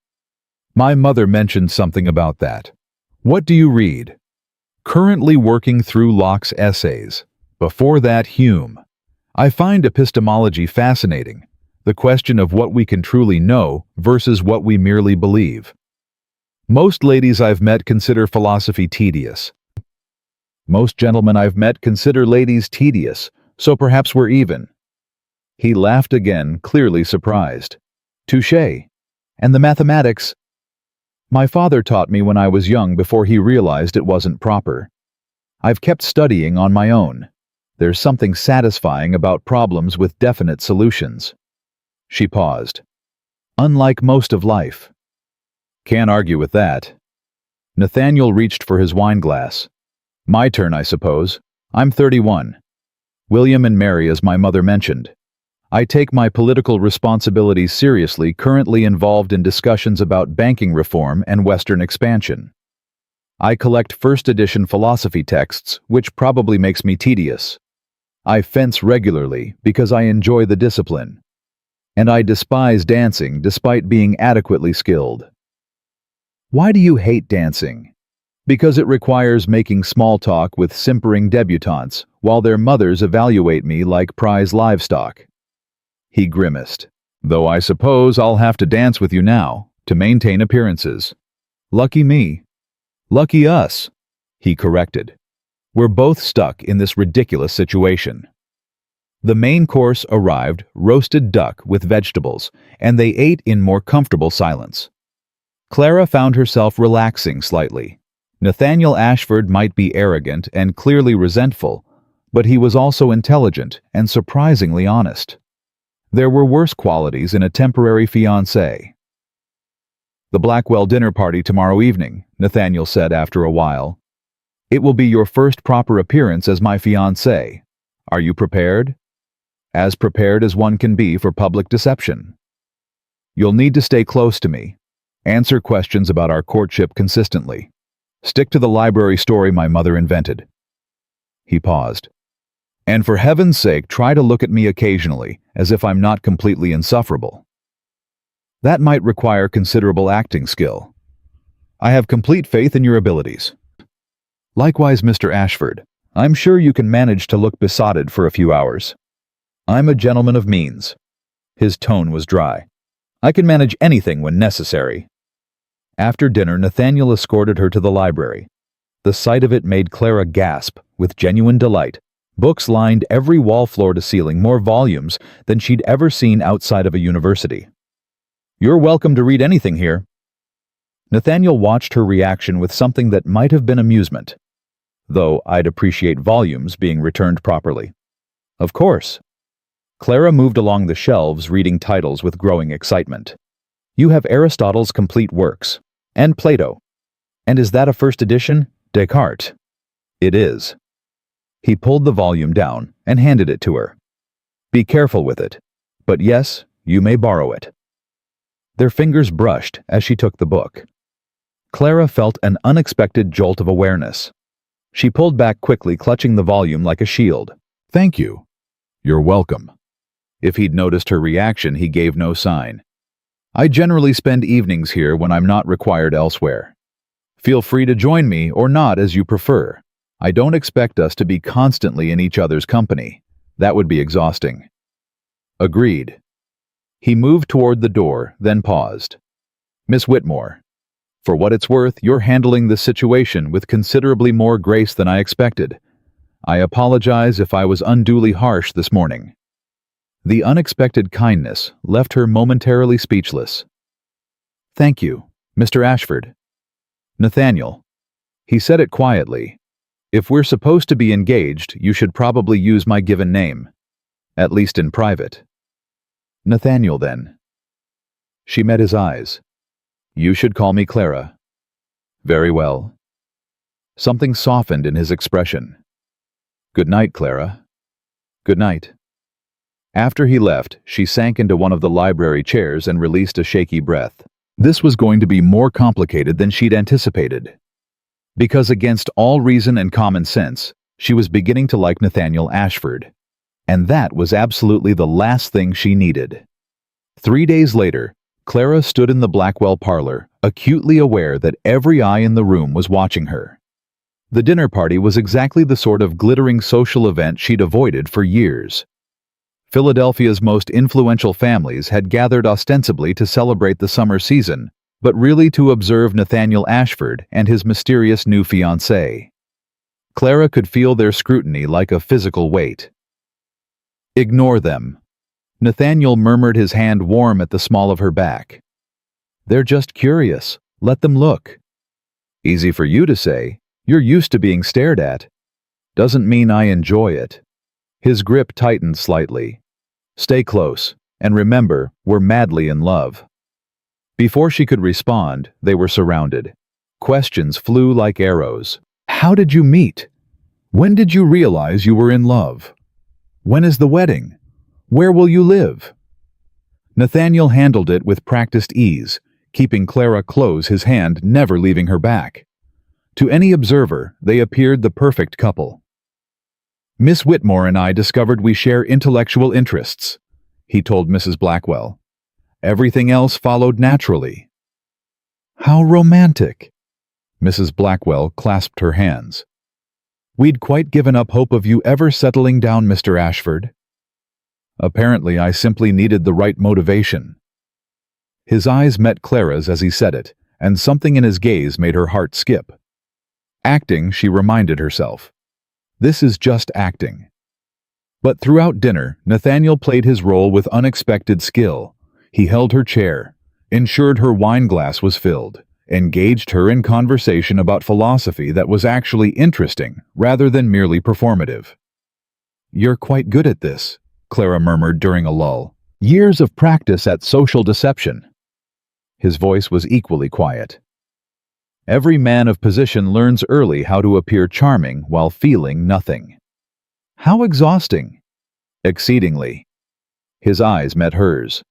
My mother mentioned something about that. What do you read? Currently working through Locke's essays. Before that, Hume. I find epistemology fascinating, the question of what we can truly know versus what we merely believe. Most ladies I've met consider philosophy tedious. Most gentlemen I've met consider ladies tedious, so perhaps we're even. He laughed again, clearly surprised. Touché. And the mathematics? My father taught me when I was young before he realized it wasn't proper. I've kept studying on my own. There's something satisfying about problems with definite solutions. She paused. Unlike most of life. Can't argue with that. Nathaniel reached for his wine glass. My turn, I suppose. I'm 31. William and Mary, as my mother mentioned. I take my political responsibilities seriously, currently involved in discussions about banking reform and Western expansion. I collect first edition philosophy texts, which probably makes me tedious. I fence regularly because I enjoy the discipline. And I despise dancing despite being adequately skilled. Why do you hate dancing? Because it requires making small talk with simpering debutantes while their mothers evaluate me like prize livestock. He grimaced. Though I suppose I'll have to dance with you now, to maintain appearances. Lucky me. Lucky us, he corrected. We're both stuck in this ridiculous situation. The main course arrived, roasted duck with vegetables, and they ate in more comfortable silence. Clara found herself relaxing slightly. Nathaniel Ashford might be arrogant and clearly resentful, but he was also intelligent and surprisingly honest. There were worse qualities in a temporary fiancé. The Blackwell dinner party tomorrow evening, Nathaniel said after a while. It will be your first proper appearance as my fiancé. Are you prepared? As prepared as one can be for public deception. You'll need to stay close to me. Answer questions about our courtship consistently. Stick to the library story my mother invented. He paused. And for heaven's sake, try to look at me occasionally, as if I'm not completely insufferable. That might require considerable acting skill. I have complete faith in your abilities. Likewise, Mr. Ashford, I'm sure you can manage to look besotted for a few hours. I'm a gentleman of means. His tone was dry. I can manage anything when necessary. After dinner, Nathaniel escorted her to the library. The sight of it made Clara gasp with genuine delight. Books lined every wall, floor to ceiling, more volumes than she'd ever seen outside of a university. You're welcome to read anything here. Nathaniel watched her reaction with something that might have been amusement. Though I'd appreciate volumes being returned properly. Of course. Clara moved along the shelves reading titles with growing excitement. You have Aristotle's complete works. And Plato. And is that a first edition? Descartes. It is. He pulled the volume down and handed it to her. Be careful with it. But yes, you may borrow it. Their fingers brushed as she took the book. Clara felt an unexpected jolt of awareness. She pulled back quickly, clutching the volume like a shield. Thank you. You're welcome. If he'd noticed her reaction, he gave no sign. I generally spend evenings here when I'm not required elsewhere. Feel free to join me or not as you prefer. I don't expect us to be constantly in each other's company. That would be exhausting. Agreed. He moved toward the door, then paused. Miss Whitmore, for what it's worth, you're handling this situation with considerably more grace than I expected. I apologize if I was unduly harsh this morning. The unexpected kindness left her momentarily speechless. Thank you, Mr. Ashford. Nathaniel. He said it quietly. If we're supposed to be engaged, you should probably use my given name. At least in private. Nathaniel, then. She met his eyes. You should call me Clara. Very well. Something softened in his expression. Good night, Clara. Good night. After he left, she sank into one of the library chairs and released a shaky breath. This was going to be more complicated than she'd anticipated. Because against all reason and common sense, she was beginning to like Nathaniel Ashford. And that was absolutely the last thing she needed. 3 days later, Clara stood in the Blackwell parlor, acutely aware that every eye in the room was watching her. The dinner party was exactly the sort of glittering social event she'd avoided for years. Philadelphia's most influential families had gathered ostensibly to celebrate the summer season, but really to observe Nathaniel Ashford and his mysterious new fiancée. Clara could feel their scrutiny like a physical weight. Ignore them. Nathaniel murmured, his hand warm at the small of her back. They're just curious. Let them look. Easy for you to say. You're used to being stared at. Doesn't mean I enjoy it. His grip tightened slightly. Stay close, and remember, we're madly in love. Before she could respond, they were surrounded. Questions flew like arrows. How did you meet? When did you realize you were in love? When is the wedding? Where will you live? Nathaniel handled it with practiced ease, keeping Clara close, his hand never leaving her back. To any observer, they appeared the perfect couple. Miss Whitmore and I discovered we share intellectual interests, he told Mrs. Blackwell. Everything else followed naturally. How romantic! Mrs. Blackwell clasped her hands. We'd quite given up hope of you ever settling down, Mr. Ashford. Apparently, I simply needed the right motivation. His eyes met Clara's as he said it, and something in his gaze made her heart skip. Acting, she reminded herself. This is just acting. But throughout dinner, Nathaniel played his role with unexpected skill. He held her chair, ensured her wine glass was filled, engaged her in conversation about philosophy that was actually interesting rather than merely performative. You're quite good at this, Clara murmured during a lull. Years of practice at social deception. His voice was equally quiet. Every man of position learns early how to appear charming while feeling nothing. How exhausting. Exceedingly. His eyes met hers.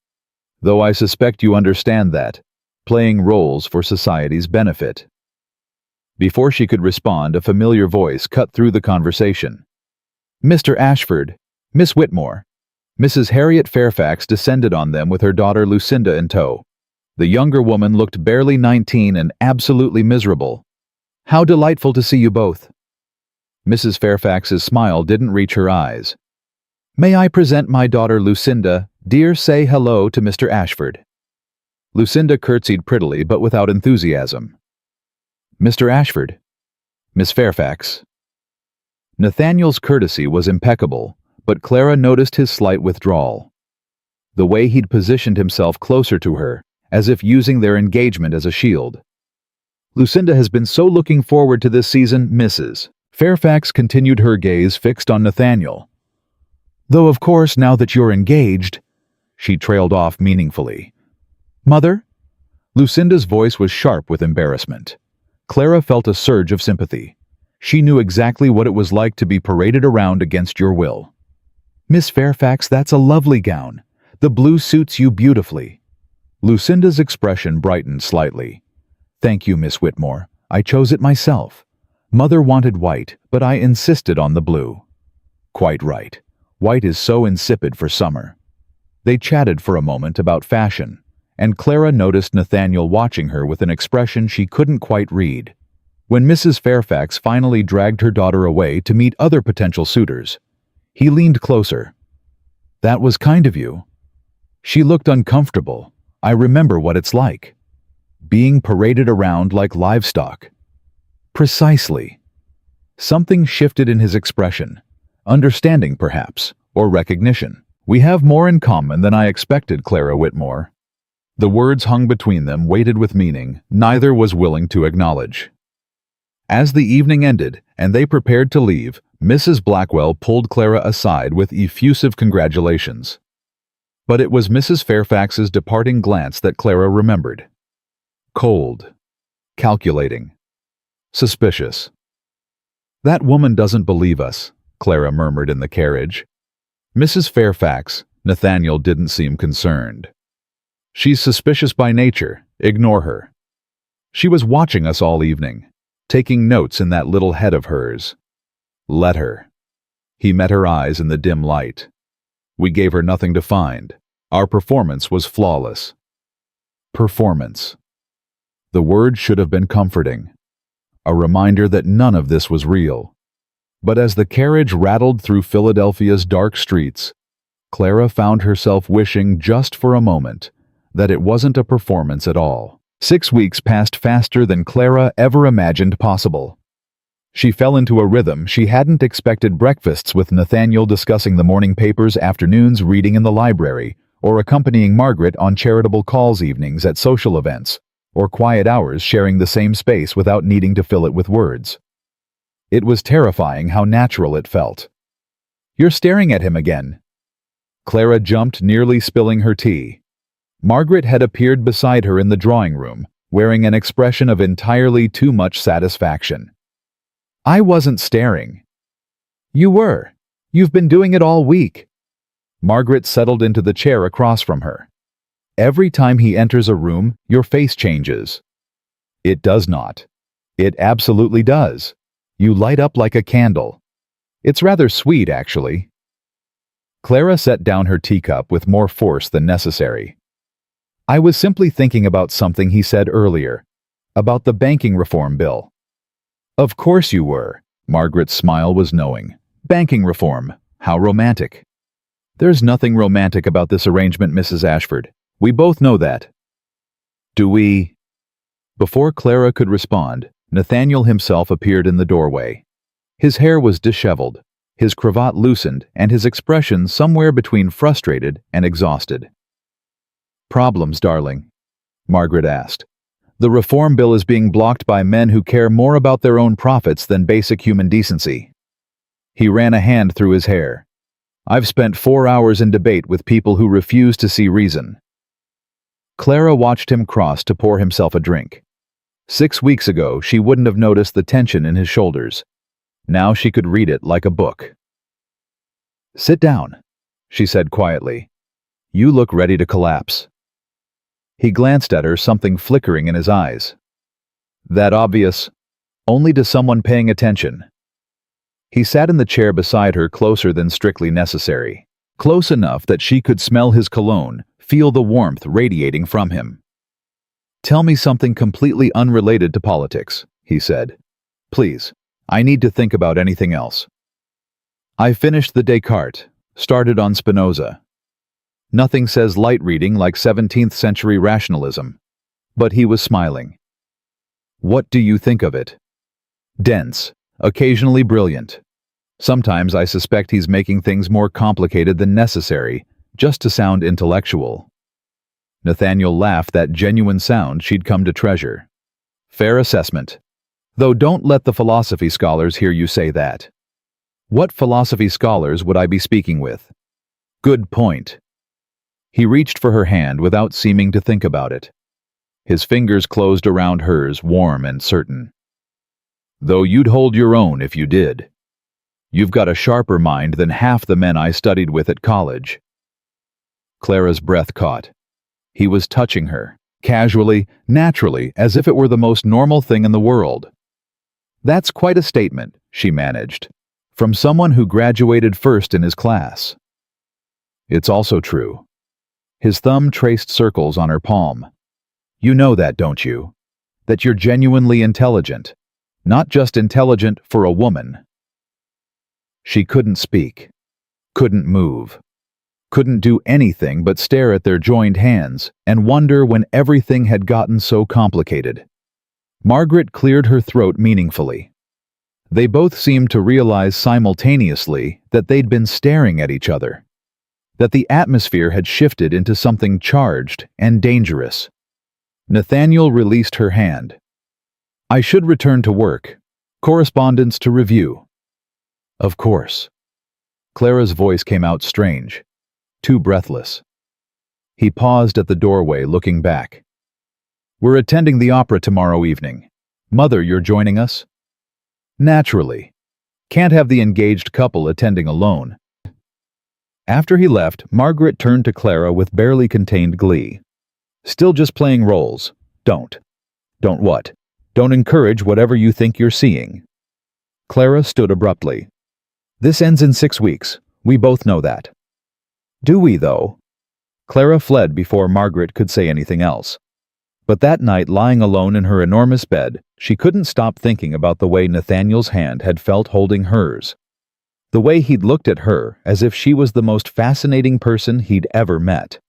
Though I suspect you understand that, playing roles for society's benefit. Before she could respond, a familiar voice cut through the conversation. Mr. Ashford, Miss Whitmore. Mrs. Harriet Fairfax descended on them with her daughter Lucinda in tow. The younger woman looked barely 19 and absolutely miserable. How delightful to see you both. Mrs. Fairfax's smile didn't reach her eyes. May I present my daughter Lucinda? Dear, say hello to Mr. Ashford. Lucinda curtsied prettily but without enthusiasm. Mr. Ashford. Miss Fairfax. Nathaniel's courtesy was impeccable, but Clara noticed his slight withdrawal. The way he'd positioned himself closer to her, as if using their engagement as a shield, Lucinda has been so looking forward to this season, Mrs. Fairfax continued, her gaze fixed on Nathaniel. Though of course now that you're engaged, she trailed off meaningfully. Mother? Lucinda's voice was sharp with embarrassment. Clara felt a surge of sympathy. She knew exactly what it was like to be paraded around against your will. Miss Fairfax, that's a lovely gown. The blue suits you beautifully. Lucinda's expression brightened slightly. Thank you, Miss Whitmore. I chose it myself. Mother wanted white, but I insisted on the blue. Quite right. White is so insipid for summer. They chatted for a moment about fashion, and Clara noticed Nathaniel watching her with an expression she couldn't quite read. When Mrs. Fairfax finally dragged her daughter away to meet other potential suitors, he leaned closer. That was kind of you. She looked uncomfortable. I remember what it's like. Being paraded around like livestock. Precisely. Something shifted in his expression. Understanding, perhaps, or recognition. We have more in common than I expected, Clara Whitmore. The words hung between them, weighted with meaning neither was willing to acknowledge. As the evening ended and they prepared to leave, Mrs. Blackwell pulled Clara aside with effusive congratulations. But it was Mrs. Fairfax's departing glance that Clara remembered. Cold. Calculating. Suspicious. That woman doesn't believe us, Clara murmured in the carriage. Mrs. Fairfax, Nathaniel didn't seem concerned. She's suspicious by nature. Ignore her. She was watching us all evening, taking notes in that little head of hers. Let her. He met her eyes in the dim light. We gave her nothing to find. Our performance was flawless. Performance. The word should have been comforting. A reminder that none of this was real. But as the carriage rattled through Philadelphia's dark streets, Clara found herself wishing just for a moment that it wasn't a performance at all. 6 weeks passed faster than Clara ever imagined possible. She fell into a rhythm she hadn't expected: breakfasts with Nathaniel discussing the morning papers, afternoons reading in the library, or accompanying Margaret on charitable calls, evenings at social events, or quiet hours sharing the same space without needing to fill it with words. It was terrifying how natural it felt. You're staring at him again. Clara jumped, nearly spilling her tea. Margaret had appeared beside her in the drawing room, wearing an expression of entirely too much satisfaction. I wasn't staring. You were. You've been doing it all week. Margaret settled into the chair across from her. Every time he enters a room, your face changes. It does not. It absolutely does. You light up like a candle. It's rather sweet, actually. Clara set down her teacup with more force than necessary. I was simply thinking about something he said earlier, about the banking reform bill. Of course you were. Margaret's smile was knowing. Banking reform. How romantic. There's nothing romantic about this arrangement, Mrs. Ashford. We both know that. Do we? Before Clara could respond, Nathaniel himself appeared in the doorway. His hair was disheveled, his cravat loosened, and his expression somewhere between frustrated and exhausted. Problems, darling? Margaret asked. The reform bill is being blocked by men who care more about their own profits than basic human decency. He ran a hand through his hair. I've spent 4 hours in debate with people who refuse to see reason. Clara watched him cross to pour himself a drink. 6 weeks ago, she wouldn't have noticed the tension in his shoulders. Now she could read it like a book. Sit down, she said quietly. You look ready to collapse. He glanced at her, something flickering in his eyes. That obvious? Only to someone paying attention. He sat in the chair beside her, closer than strictly necessary. Close enough that she could smell his cologne, feel the warmth radiating from him. Tell me something completely unrelated to politics, he said. Please, I need to think about anything else. I finished the Descartes, started on Spinoza. Nothing says light reading like 17th century rationalism. But he was smiling. What do you think of it? Dense, occasionally brilliant. Sometimes I suspect he's making things more complicated than necessary, just to sound intellectual. Nathaniel laughed, that genuine sound she'd come to treasure. Fair assessment. Though don't let the philosophy scholars hear you say that. What philosophy scholars would I be speaking with? Good point. He reached for her hand without seeming to think about it. His fingers closed around hers, warm and certain. Though you'd hold your own if you did. You've got a sharper mind than half the men I studied with at college. Clara's breath caught. He was touching her, casually, naturally, as if it were the most normal thing in the world. That's quite a statement, she managed, from someone who graduated first in his class. It's also true. His thumb traced circles on her palm. You know that, don't you? That you're genuinely intelligent. Not just intelligent for a woman. She couldn't speak, couldn't move, couldn't do anything but stare at their joined hands and wonder when everything had gotten so complicated. Margaret cleared her throat meaningfully. They both seemed to realize simultaneously that they'd been staring at each other, that the atmosphere had shifted into something charged and dangerous. Nathaniel released her hand. I should return to work. Correspondence to review. Of course. Clara's voice came out strange, too breathless. He paused at the doorway, looking back. We're attending the opera tomorrow evening. Mother, you're joining us? Naturally. Can't have the engaged couple attending alone. After he left, Margaret turned to Clara with barely contained glee. Still just playing roles. Don't. Don't what? Don't encourage whatever you think you're seeing. Clara stood abruptly. This ends in 6 weeks. We both know that. Do we, though? Clara fled before Margaret could say anything else. But that night, lying alone in her enormous bed, she couldn't stop thinking about the way Nathaniel's hand had felt holding hers. The way he'd looked at her as if she was the most fascinating person he'd ever met.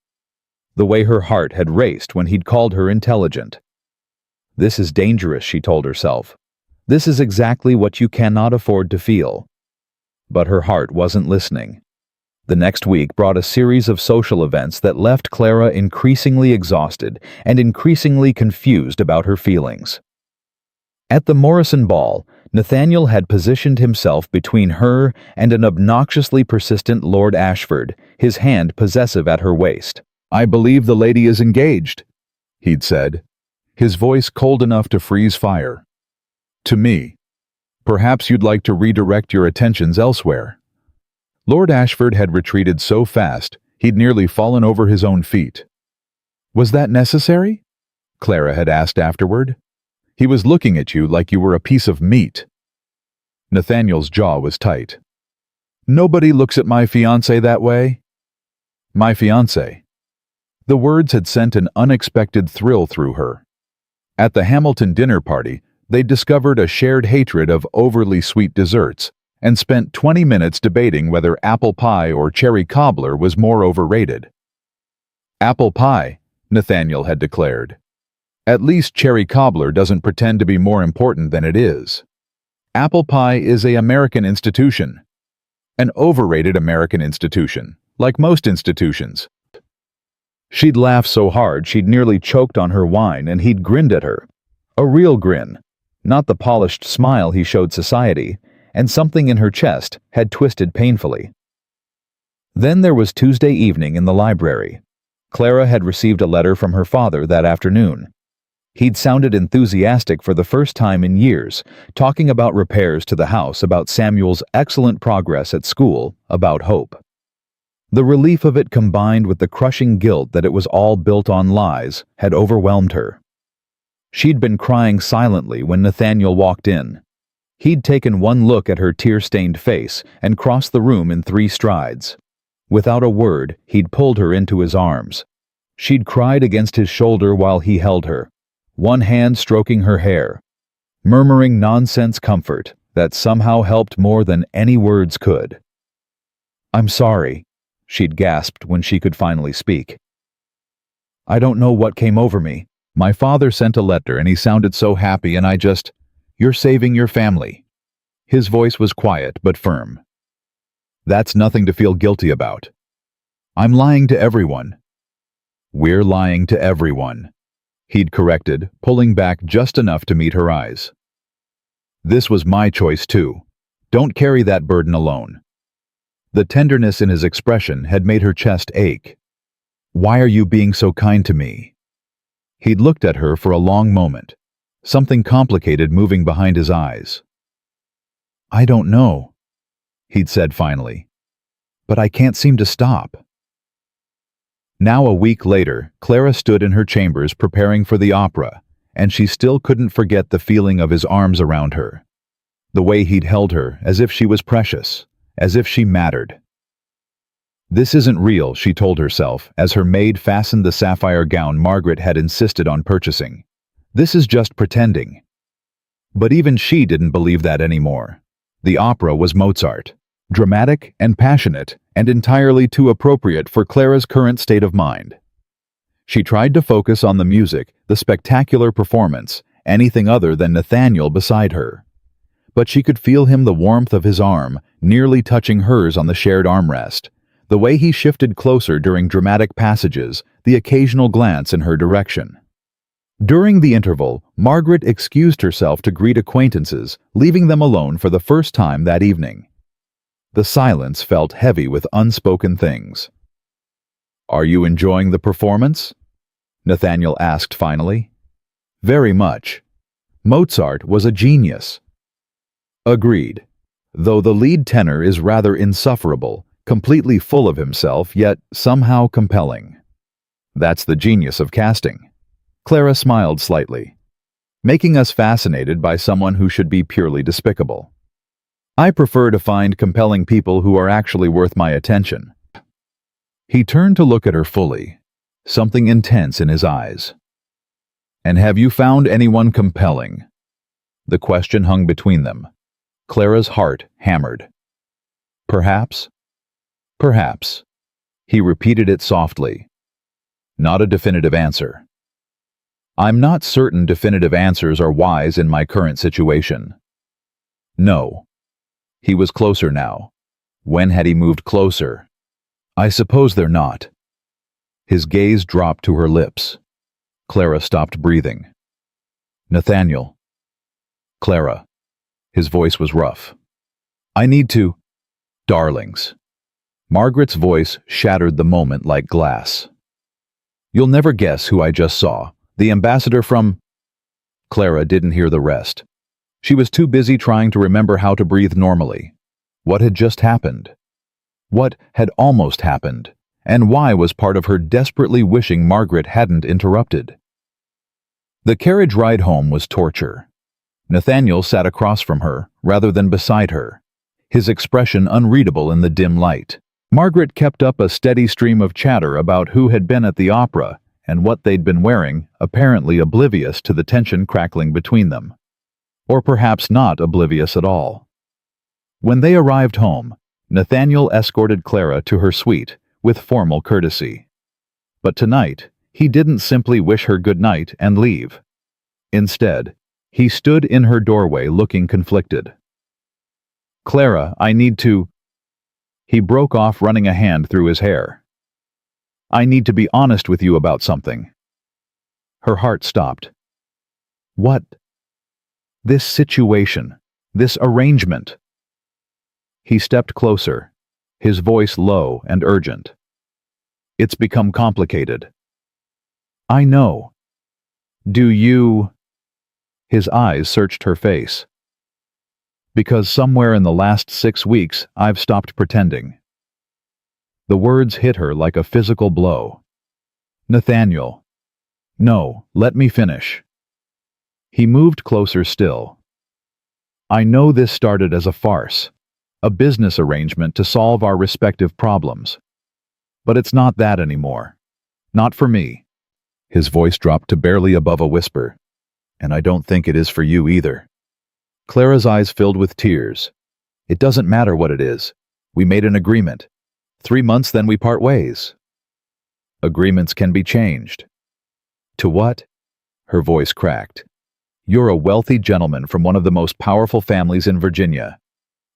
The way her heart had raced when he'd called her intelligent. This is dangerous, she told herself. This is exactly what you cannot afford to feel. But her heart wasn't listening. The next week brought a series of social events that left Clara increasingly exhausted and increasingly confused about her feelings. At the Morrison ball, Nathaniel had positioned himself between her and an obnoxiously persistent Lord Ashford, his hand possessive at her waist. I believe the lady is engaged, he'd said, his voice cold enough to freeze fire. To me. Perhaps you'd like to redirect your attentions elsewhere. Lord Ashford had retreated so fast, he'd nearly fallen over his own feet. Was that necessary? Clara had asked afterward. He was looking at you like you were a piece of meat. Nathaniel's jaw was tight. Nobody looks at my fiancé that way. My fiancé. The words had sent an unexpected thrill through her. At the Hamilton dinner party, they'd discovered a shared hatred of overly sweet desserts and spent 20 minutes debating whether apple pie or cherry cobbler was more overrated. Apple pie, Nathaniel had declared. At least cherry cobbler doesn't pretend to be more important than it is. Apple pie is an American institution. An overrated American institution, like most institutions. She'd laughed so hard she'd nearly choked on her wine, and he'd grinned at her. A real grin, not the polished smile he showed society, and something in her chest had twisted painfully. Then there was Tuesday evening in the library. Clara had received a letter from her father that afternoon. He'd sounded enthusiastic for the first time in years, talking about repairs to the house, about Samuel's excellent progress at school, about hope. The relief of it, combined with the crushing guilt that it was all built on lies, had overwhelmed her. She'd been crying silently when Nathaniel walked in. He'd taken one look at her tear-stained face and crossed the room in 3 strides. Without a word, he'd pulled her into his arms. She'd cried against his shoulder while he held her, one hand stroking her hair, murmuring nonsense comfort that somehow helped more than any words could. I'm sorry, she'd gasped when she could finally speak. I don't know what came over me. My father sent a letter and he sounded so happy and You're saving your family. His voice was quiet but firm. That's nothing to feel guilty about. I'm lying to everyone. We're lying to everyone. he'd corrected, pulling back just enough to meet her eyes. This was my choice too. Don't carry that burden alone. The tenderness in his expression had made her chest ache. Why are you being so kind to me? He'd looked at her for a long moment, something complicated moving behind his eyes. I don't know, he'd said finally, but I can't seem to stop. Now a week later, Clara stood in her chambers preparing for the opera, and she still couldn't forget the feeling of his arms around her. The way he'd held her, as if she was precious, as if she mattered. This isn't real, she told herself, as her maid fastened the sapphire gown Margaret had insisted on purchasing. This is just pretending. But even she didn't believe that anymore. The opera was Mozart, dramatic and passionate, and entirely too appropriate for Clara's current state of mind. She tried to focus on the music, the spectacular performance, anything other than Nathaniel beside her. But she could feel him, the warmth of his arm, nearly touching hers on the shared armrest, the way he shifted closer during dramatic passages, the occasional glance in her direction. During the interval, Margaret excused herself to greet acquaintances, leaving them alone for the first time that evening. The silence felt heavy with unspoken things. Are you enjoying the performance? Nathaniel asked finally. Very much. Mozart was a genius. Agreed. Though the lead tenor is rather insufferable, completely full of himself, yet somehow compelling. That's the genius of casting. Clara smiled slightly, making us fascinated by someone who should be purely despicable. I prefer to find compelling people who are actually worth my attention. He turned to look at her fully, something intense in his eyes. And have you found anyone compelling? The question hung between them. Clara's heart hammered. Perhaps? Perhaps. He repeated it softly. Not a definitive answer. I'm not certain definitive answers are wise in my current situation. No. He was closer now. When had he moved closer? I suppose they're not. His gaze dropped to her lips. Clara stopped breathing. Nathaniel. Clara. His voice was rough. I need to... Darlings. Margaret's voice shattered the moment like glass. You'll never guess who I just saw. The ambassador from... Clara didn't hear the rest. She was too busy trying to remember how to breathe normally. What had just happened? What had almost happened? And why was part of her desperately wishing Margaret hadn't interrupted? The carriage ride home was torture. Nathaniel sat across from her, rather than beside her, his expression unreadable in the dim light. Margaret kept up a steady stream of chatter about who had been at the opera and what they'd been wearing, apparently oblivious to the tension crackling between them. Or perhaps not oblivious at all. When they arrived home, Nathaniel escorted Clara to her suite with formal courtesy. But tonight, he didn't simply wish her good night and leave. Instead, he stood in her doorway looking conflicted. Clara, I need to... He broke off, running a hand through his hair. I need to be honest with you about something. Her heart stopped. What? This situation, this arrangement. He stepped closer, his voice low and urgent. It's become complicated. I know. Do you... His eyes searched her face. Because somewhere in the last 6 weeks, I've stopped pretending. The words hit her like a physical blow. Nathaniel. No, let me finish. He moved closer still. I know this started as a farce, a business arrangement to solve our respective problems. But it's not that anymore. Not for me. His voice dropped to barely above a whisper. And I don't think it is for you either. Clara's eyes filled with tears. It doesn't matter what it is. We made an agreement. 3 months, then we part ways. Agreements can be changed. To what? Her voice cracked. You're a wealthy gentleman from one of the most powerful families in Virginia.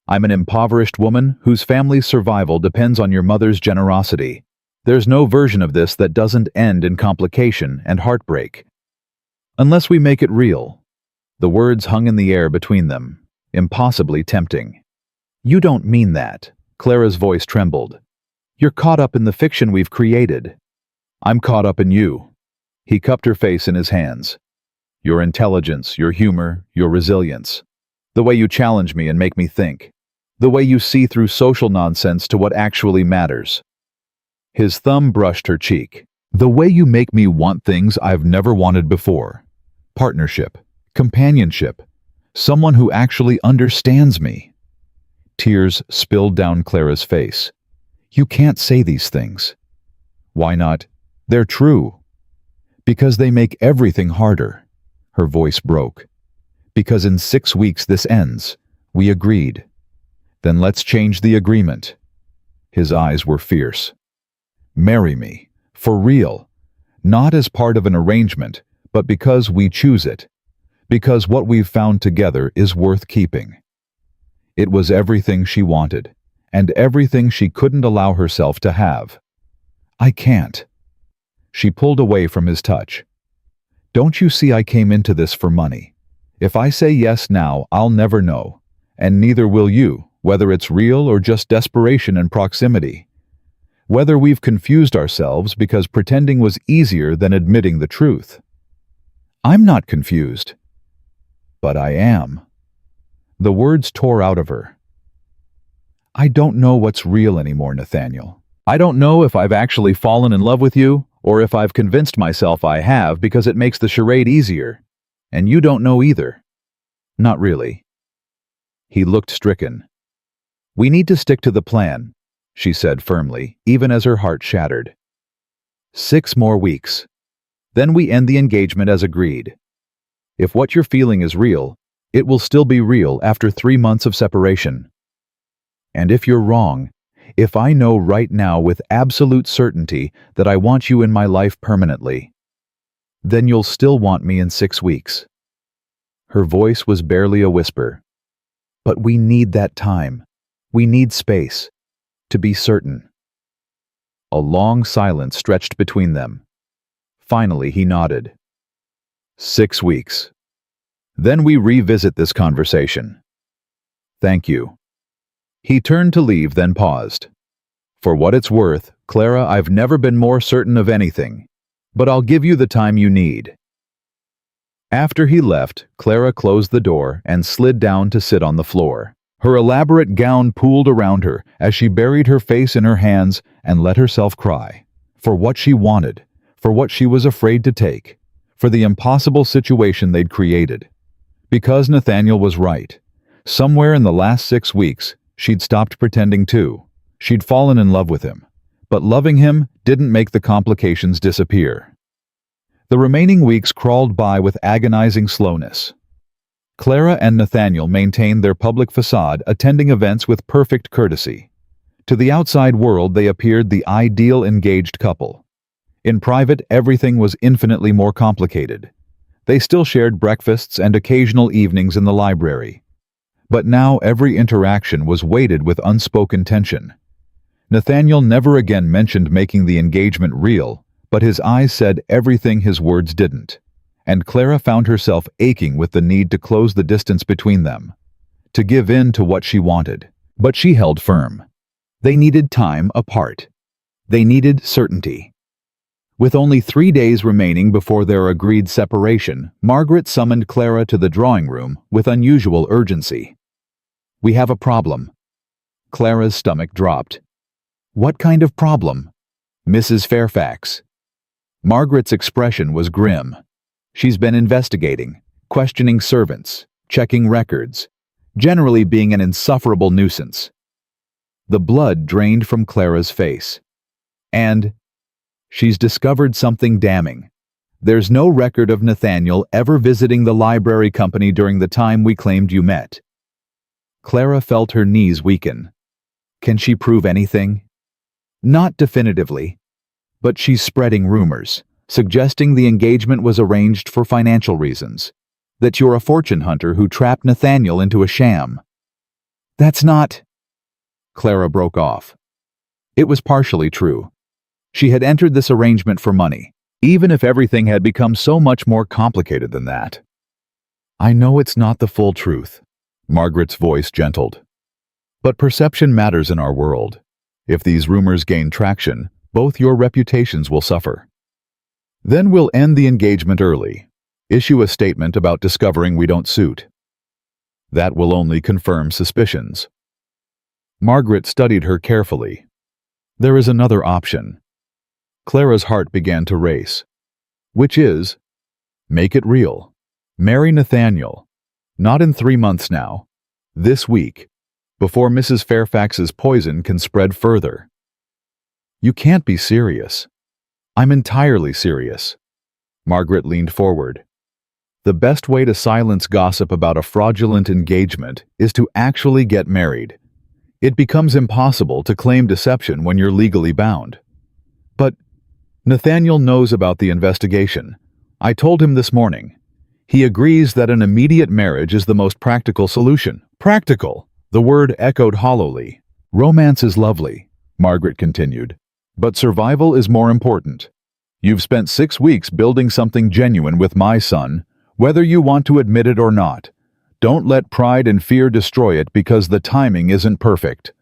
I'm an impoverished woman whose family's survival depends on your mother's generosity. There's no version of this that doesn't end in complication and heartbreak. Unless we make it real. The words hung in the air between them, impossibly tempting. You don't mean that. Clara's voice trembled. You're caught up in the fiction we've created. I'm caught up in you. He cupped her face in his hands. Your intelligence, your humor, your resilience. The way you challenge me and make me think. The way you see through social nonsense to what actually matters. His thumb brushed her cheek. The way you make me want things I've never wanted before. Partnership, companionship, someone who actually understands me. Tears spilled down Clara's face. You can't say these things. Why not? They're true. Because they make everything harder. Her voice broke. Because in 6 weeks this ends. We agreed. Then let's change the agreement. His eyes were fierce. Marry me. For real. Not as part of an arrangement, but because we choose it. Because what we've found together is worth keeping. It was everything she wanted, and everything she couldn't allow herself to have. I can't. She pulled away from his touch. Don't you see I came into this for money? If I say yes now, I'll never know, and neither will you, whether it's real or just desperation and proximity. Whether we've confused ourselves because pretending was easier than admitting the truth. I'm not confused. But I am. The words tore out of her. I don't know what's real anymore, Nathaniel. I don't know if I've actually fallen in love with you, or if I've convinced myself I have because it makes the charade easier. And you don't know either. Not really. He looked stricken. We need to stick to the plan, she said firmly, even as her heart shattered. 6 more weeks. Then we end the engagement as agreed. If what you're feeling is real, it will still be real after 3 months of separation. And if you're wrong, if I know right now with absolute certainty that I want you in my life permanently, then you'll still want me in 6 weeks. Her voice was barely a whisper. But we need that time. We need space. To be certain. A long silence stretched between them. Finally, he nodded. 6 weeks. Then we revisit this conversation. Thank you. He turned to leave, then paused. For what it's worth, Clara, I've never been more certain of anything. But I'll give you the time you need. After he left, Clara closed the door and slid down to sit on the floor. Her elaborate gown pooled around her as she buried her face in her hands and let herself cry. For what she wanted, for what she was afraid to take, for the impossible situation they'd created. Because Nathaniel was right. Somewhere in the last 6 weeks, she'd stopped pretending too. She'd fallen in love with him. But loving him didn't make the complications disappear. The remaining weeks crawled by with agonizing slowness. Clara and Nathaniel maintained their public facade, attending events with perfect courtesy. To the outside world, they appeared the ideal engaged couple. In private, everything was infinitely more complicated. They still shared breakfasts and occasional evenings in the library. But now every interaction was weighted with unspoken tension. Nathaniel never again mentioned making the engagement real, but his eyes said everything his words didn't. And Clara found herself aching with the need to close the distance between them, to give in to what she wanted. But she held firm. They needed time apart. They needed certainty. With only 3 days remaining before their agreed separation, Margaret summoned Clara to the drawing room with unusual urgency. We have a problem. Clara's stomach dropped. What kind of problem? Mrs. Fairfax. Margaret's expression was grim. She's been investigating, questioning servants, checking records, generally being an insufferable nuisance. The blood drained from Clara's face. And she's discovered something damning. There's no record of Nathaniel ever visiting the library company during the time we claimed you met. Clara felt her knees weaken. Can she prove anything? Not definitively. But she's spreading rumors, suggesting the engagement was arranged for financial reasons, that you're a fortune hunter who trapped Nathaniel into a sham. That's not... Clara broke off. It was partially true. She had entered this arrangement for money, even if everything had become so much more complicated than that. I know it's not the full truth, Margaret's voice gentled. But perception matters in our world. If these rumors gain traction, both your reputations will suffer. Then we'll end the engagement early. Issue a statement about discovering we don't suit. That will only confirm suspicions. Margaret studied her carefully. There is another option. Clara's heart began to race. Which is, make it real. Marry Nathaniel. Not in 3 months now. This week. Before Mrs. Fairfax's poison can spread further. You can't be serious. I'm entirely serious. Margaret leaned forward. The best way to silence gossip about a fraudulent engagement is to actually get married. It becomes impossible to claim deception when you're legally bound. But Nathaniel knows about the investigation. I told him this morning. He agrees that an immediate marriage is the most practical solution. Practical! The word echoed hollowly. Romance is lovely, Margaret continued, but survival is more important. You've spent 6 weeks building something genuine with my son, whether you want to admit it or not. Don't let pride and fear destroy it because the timing isn't perfect.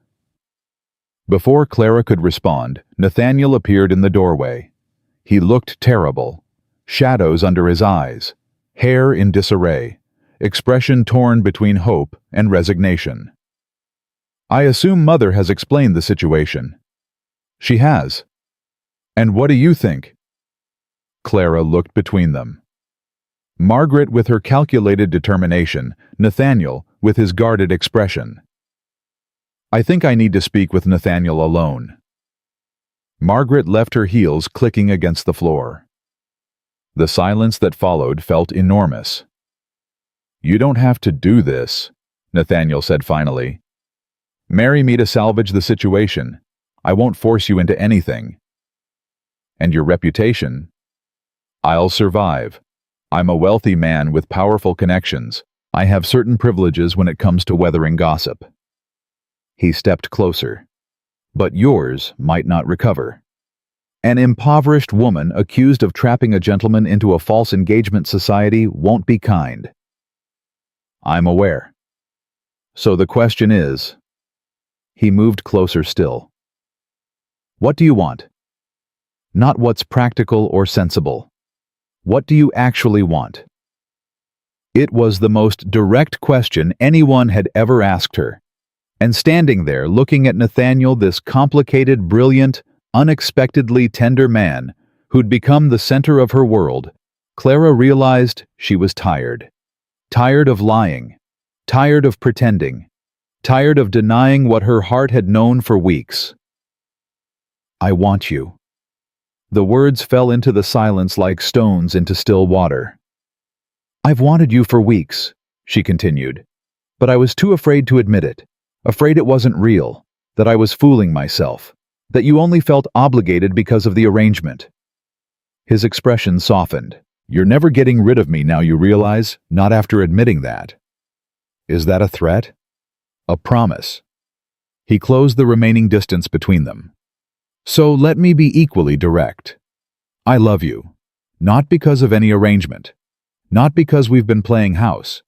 Before Clara could respond, Nathaniel appeared in the doorway. He looked terrible. Shadows under his eyes, hair in disarray, expression torn between hope and resignation. I assume Mother has explained the situation. She has. And what do you think? Clara looked between them. Margaret with her calculated determination, Nathaniel with his guarded expression. I think I need to speak with Nathaniel alone. Margaret left her heels clicking against the floor. The silence that followed felt enormous. You don't have to do this, Nathaniel said finally. Marry me to salvage the situation. I won't force you into anything. And your reputation? I'll survive. I'm a wealthy man with powerful connections. I have certain privileges when it comes to weathering gossip. He stepped closer. But yours might not recover. An impoverished woman accused of trapping a gentleman into a false engagement society won't be kind. I'm aware. So the question is... He moved closer still. What do you want? Not what's practical or sensible. What do you actually want? It was the most direct question anyone had ever asked her. And standing there looking at Nathaniel, this complicated, brilliant, unexpectedly tender man who'd become the center of her world, Clara realized she was tired. Tired of lying. Tired of pretending. Tired of denying what her heart had known for weeks. I want you. The words fell into the silence like stones into still water. I've wanted you for weeks, she continued, but I was too afraid to admit it, afraid it wasn't real, that I was fooling myself, that you only felt obligated because of the arrangement. His expression softened. You're never getting rid of me now, you realize, not after admitting that. Is that a threat? A promise. He closed the remaining distance between them. So let me be equally direct. I love you, not because of any arrangement, not because we've been playing house,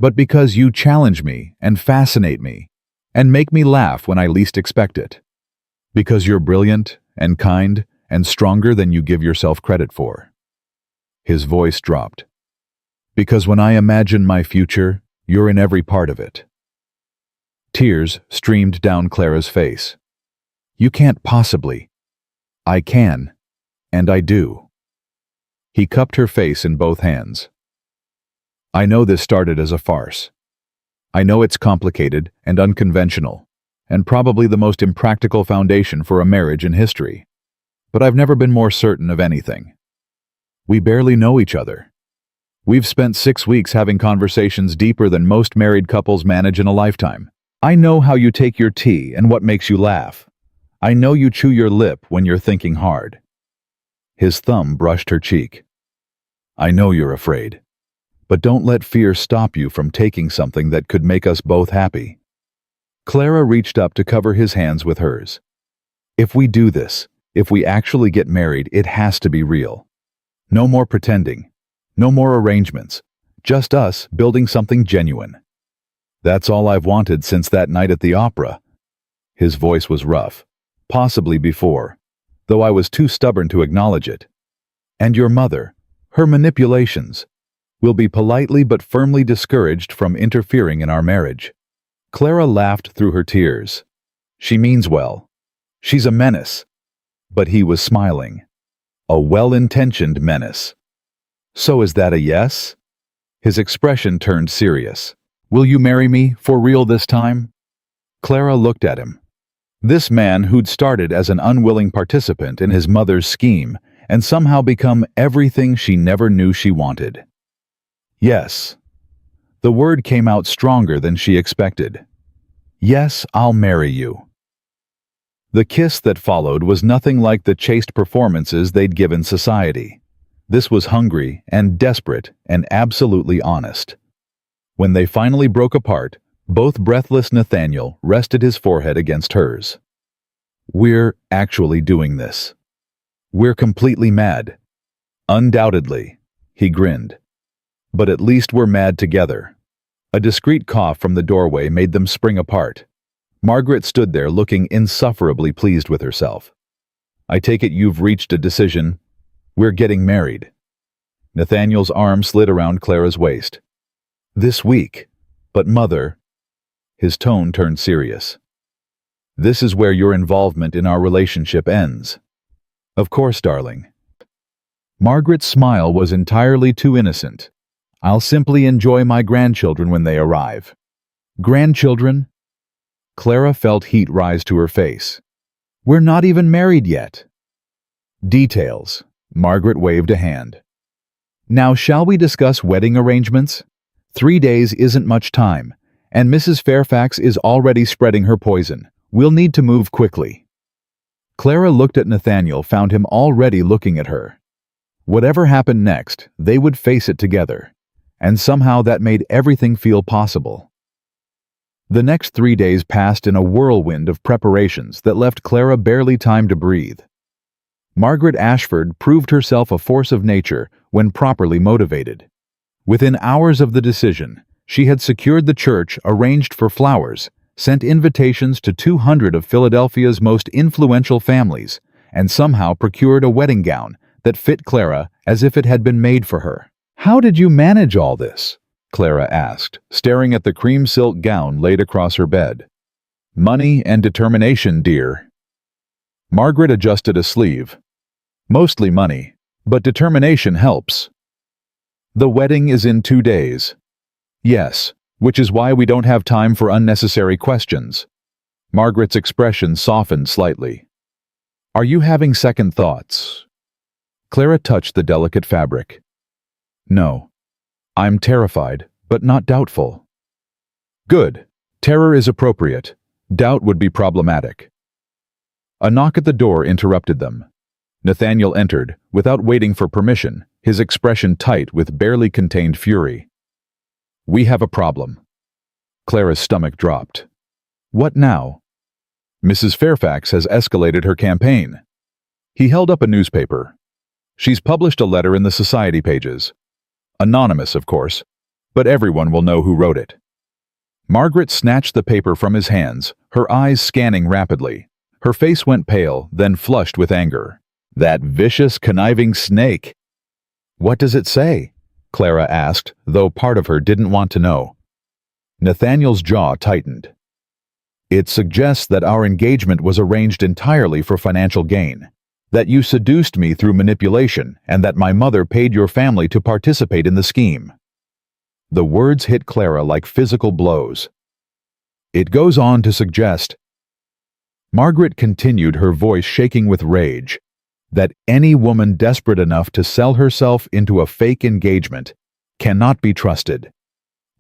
but because you challenge me and fascinate me and make me laugh when I least expect it. Because you're brilliant and kind and stronger than you give yourself credit for. His voice dropped. Because when I imagine my future, you're in every part of it. Tears streamed down Clara's face. You can't possibly. I can, and I do. He cupped her face in both hands. I know this started as a farce. I know it's complicated and unconventional, and probably the most impractical foundation for a marriage in history. But I've never been more certain of anything. We barely know each other. We've spent 6 weeks having conversations deeper than most married couples manage in a lifetime. I know how you take your tea and what makes you laugh. I know you chew your lip when you're thinking hard. His thumb brushed her cheek. I know you're afraid, but don't let fear stop you from taking something that could make us both happy. Clara reached up to cover his hands with hers. If we do this, if we actually get married, it has to be real. No more pretending. No more arrangements. Just us building something genuine. That's all I've wanted since that night at the opera. His voice was rough, possibly before, though I was too stubborn to acknowledge it. And your mother, her manipulations, will be politely but firmly discouraged from interfering in our marriage. Clara laughed through her tears. She means well. She's a menace. But he was smiling. A well-intentioned menace. So is that a yes? His expression turned serious. Will you marry me, for real this time? Clara looked at him. This man who'd started as an unwilling participant in his mother's scheme and somehow become everything she never knew she wanted. Yes. The word came out stronger than she expected. Yes, I'll marry you. The kiss that followed was nothing like the chaste performances they'd given society. This was hungry and desperate and absolutely honest. When they finally broke apart, both breathless Nathaniel rested his forehead against hers. We're actually doing this. We're completely mad. Undoubtedly, he grinned. But at least we're mad together. A discreet cough from the doorway made them spring apart. Margaret stood there looking insufferably pleased with herself. I take it you've reached a decision. We're getting married. Nathaniel's arm slid around Clara's waist. This week. But Mother... His tone turned serious. This is where your involvement in our relationship ends. Of course, darling. Margaret's smile was entirely too innocent. I'll simply enjoy my grandchildren when they arrive. Grandchildren? Clara felt heat rise to her face. We're not even married yet. Details. Margaret waved a hand. Now shall we discuss wedding arrangements? 3 days isn't much time, and Mrs. Fairfax is already spreading her poison. We'll need to move quickly. Clara looked at Nathaniel, found him already looking at her. Whatever happened next, they would face it together, and somehow that made everything feel possible. The next 3 days passed in a whirlwind of preparations that left Clara barely time to breathe. Margaret Ashford proved herself a force of nature when properly motivated. Within hours of the decision, she had secured the church, arranged for flowers, sent invitations to 200 of Philadelphia's most influential families, and somehow procured a wedding gown that fit Clara as if it had been made for her. How did you manage all this? Clara asked, staring at the cream silk gown laid across her bed. Money and determination, dear. Margaret adjusted a sleeve. Mostly money, but determination helps. The wedding is in 2 days. Yes, which is why we don't have time for unnecessary questions. Margaret's expression softened slightly. Are you having second thoughts? Clara touched the delicate fabric. No. I'm terrified, but not doubtful. Good. Terror is appropriate. Doubt would be problematic. A knock at the door interrupted them. Nathaniel entered, without waiting for permission, his expression tight with barely contained fury. We have a problem. Clara's stomach dropped. What now? Mrs. Fairfax has escalated her campaign. He held up a newspaper. She's published a letter in the society pages. Anonymous, of course, but everyone will know who wrote it. Margaret snatched the paper from his hands, her eyes scanning rapidly. Her face went pale, then flushed with anger. That vicious, conniving snake! What does it say? Clara asked, though part of her didn't want to know. Nathaniel's jaw tightened. It suggests that our engagement was arranged entirely for financial gain, that you seduced me through manipulation, and that my mother paid your family to participate in the scheme. The words hit Clara like physical blows. It goes on to suggest, Margaret continued, her voice shaking with rage, that any woman desperate enough to sell herself into a fake engagement cannot be trusted,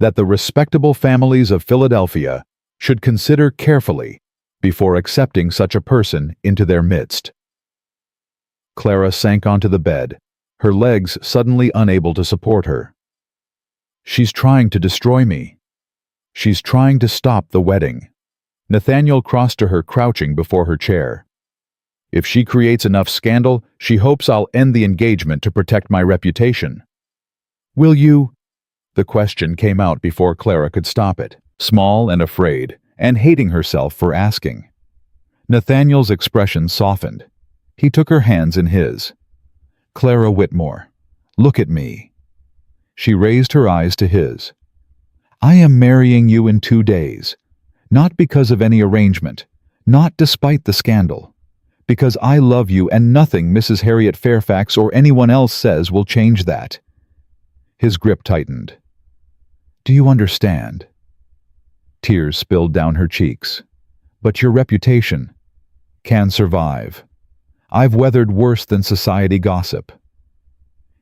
that the respectable families of Philadelphia should consider carefully before accepting such a person into their midst. Clara sank onto the bed, her legs suddenly unable to support her. She's trying to destroy me. She's trying to stop the wedding. Nathaniel crossed to her, crouching before her chair. If she creates enough scandal, she hopes I'll end the engagement to protect my reputation. Will you? The question came out before Clara could stop it, small and afraid, and hating herself for asking. Nathaniel's expression softened. He took her hands in his. Clara Whitmore, look at me. She raised her eyes to his. I am marrying you in 2 days, not because of any arrangement, not despite the scandal, because I love you and nothing Mrs. Harriet Fairfax or anyone else says will change that. His grip tightened. Do you understand? Tears spilled down her cheeks. But your reputation can survive. I've weathered worse than society gossip.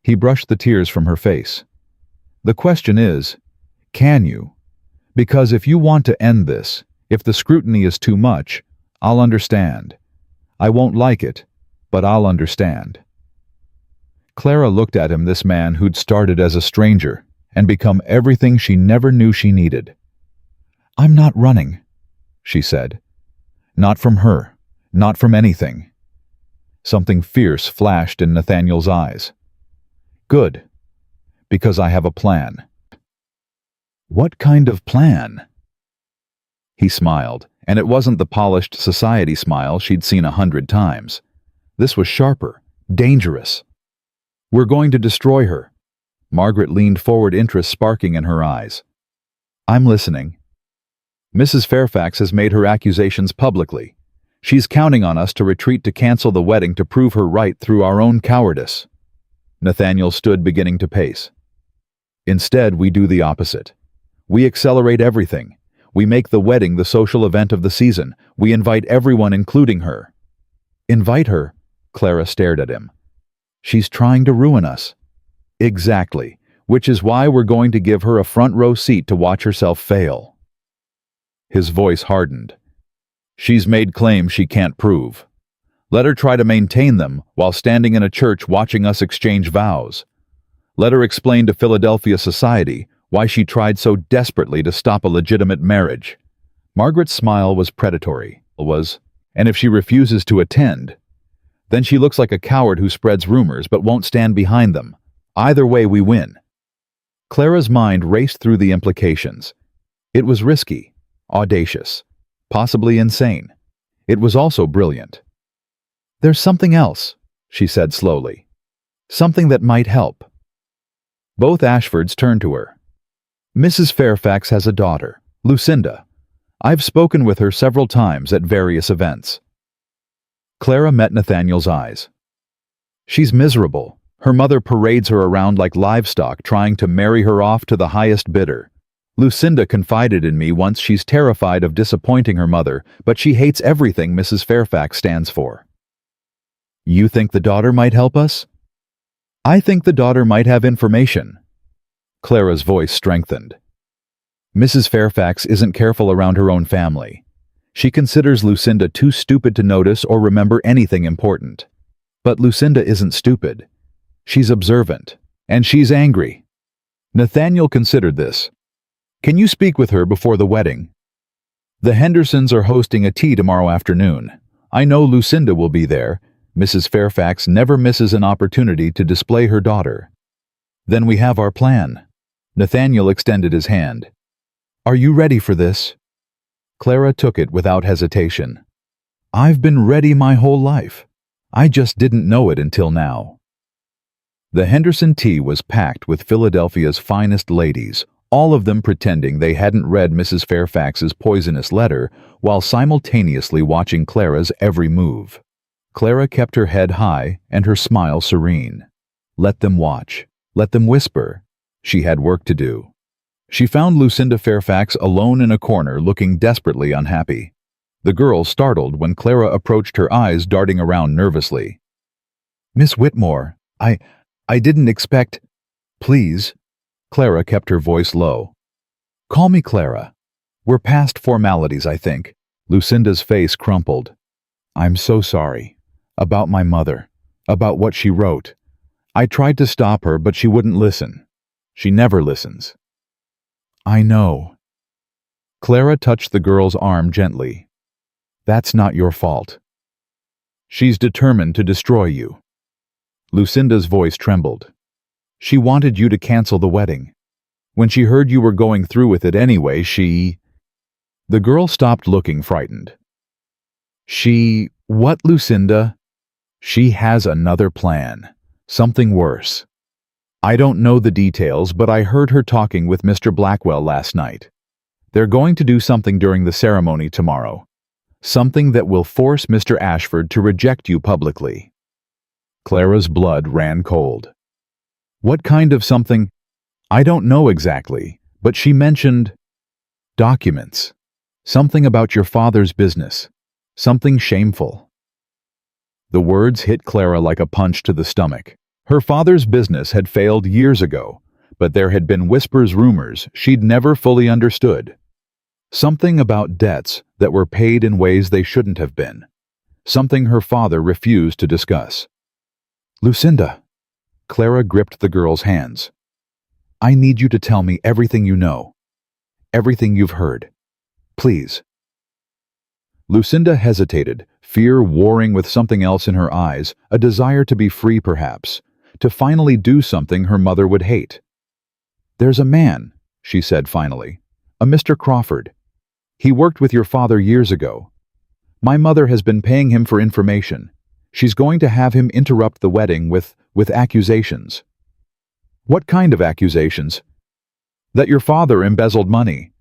He brushed the tears from her face. The question is, can you? Because if you want to end this, if the scrutiny is too much, I'll understand. I won't like it, but I'll understand. Clara looked at him, this man who'd started as a stranger and become everything she never knew she needed. I'm not running, she said. Not from her, not from anything. Something fierce flashed in Nathaniel's eyes. Good, because I have a plan. What kind of plan? He smiled, and it wasn't the polished society smile she'd seen 100 times. This was sharper, dangerous. We're going to destroy her. Margaret leaned forward, interest sparking in her eyes. I'm listening. Mrs. Fairfax has made her accusations publicly. She's counting on us to retreat to cancel the wedding to prove her right through our own cowardice. Nathaniel stood, beginning to pace. Instead, we do the opposite. We accelerate everything. We make the wedding the social event of the season. We invite everyone, including her. Invite her? Clara stared at him. She's trying to ruin us. Exactly, which is why we're going to give her a front row seat to watch herself fail. His voice hardened. She's made claims she can't prove. Let her try to maintain them while standing in a church watching us exchange vows. Let her explain to Philadelphia society why she tried so desperately to stop a legitimate marriage. Margaret's smile was predatory, and if she refuses to attend, then she looks like a coward who spreads rumors but won't stand behind them. Either way, we win. Clara's mind raced through the implications. It was risky, audacious, possibly insane. It was also brilliant. There's something else, she said slowly. Something that might help. Both Ashfords turned to her. Mrs. Fairfax has a daughter, Lucinda. I've spoken with her several times at various events. Clara met Nathaniel's eyes. She's miserable. Her mother parades her around like livestock, trying to marry her off to the highest bidder. Lucinda confided in me once she's terrified of disappointing her mother, but she hates everything Mrs. Fairfax stands for. You think the daughter might help us? I think the daughter might have information. Clara's voice strengthened. Mrs. Fairfax isn't careful around her own family. She considers Lucinda too stupid to notice or remember anything important. But Lucinda isn't stupid. She's observant, and she's angry. Nathaniel considered this. Can you speak with her before the wedding? The Hendersons are hosting a tea tomorrow afternoon. I know Lucinda will be there. Mrs. Fairfax never misses an opportunity to display her daughter. Then we have our plan. Nathaniel extended his hand. Are you ready for this? Clara took it without hesitation. I've been ready my whole life. I just didn't know it until now. The Henderson tea was packed with Philadelphia's finest ladies, all of them pretending they hadn't read Mrs. Fairfax's poisonous letter while simultaneously watching Clara's every move. Clara kept her head high and her smile serene. Let them watch. Let them whisper. She had work to do. She found Lucinda Fairfax alone in a corner, looking desperately unhappy. The girl startled when Clara approached, her eyes darting around nervously. Miss Whitmore, I didn't expect... Please. Clara kept her voice low. Call me Clara. We're past formalities, I think. Lucinda's face crumpled. I'm so sorry. About my mother. About what she wrote. I tried to stop her, but she wouldn't listen. She never listens. I know. Clara touched the girl's arm gently. That's not your fault. She's determined to destroy you." Lucinda's voice trembled. "She wanted you to cancel the wedding. When she heard you were going through with it anyway, she—" The girl stopped looking frightened. What, Lucinda?" "She has another plan. Something worse. I don't know the details, but I heard her talking with Mr. Blackwell last night. They're going to do something during the ceremony tomorrow. Something that will force Mr. Ashford to reject you publicly." Clara's blood ran cold. "What kind of something?" "I don't know exactly, but she mentioned documents. Something about your father's business. Something shameful." The words hit Clara like a punch to the stomach. Her father's business had failed years ago, but there had been rumors she'd never fully understood. Something about debts that were paid in ways they shouldn't have been. Something her father refused to discuss. "Lucinda," Clara gripped the girl's hands. "I need you to tell me everything you know. Everything you've heard. Please." Lucinda hesitated, fear warring with something else in her eyes, a desire to be free perhaps, to finally do something her mother would hate. "There's a man," she said finally, "a Mr. Crawford. He worked with your father years ago. My mother has been paying him for information. She's going to have him interrupt the wedding with accusations." "What kind of accusations?" "That your father embezzled money.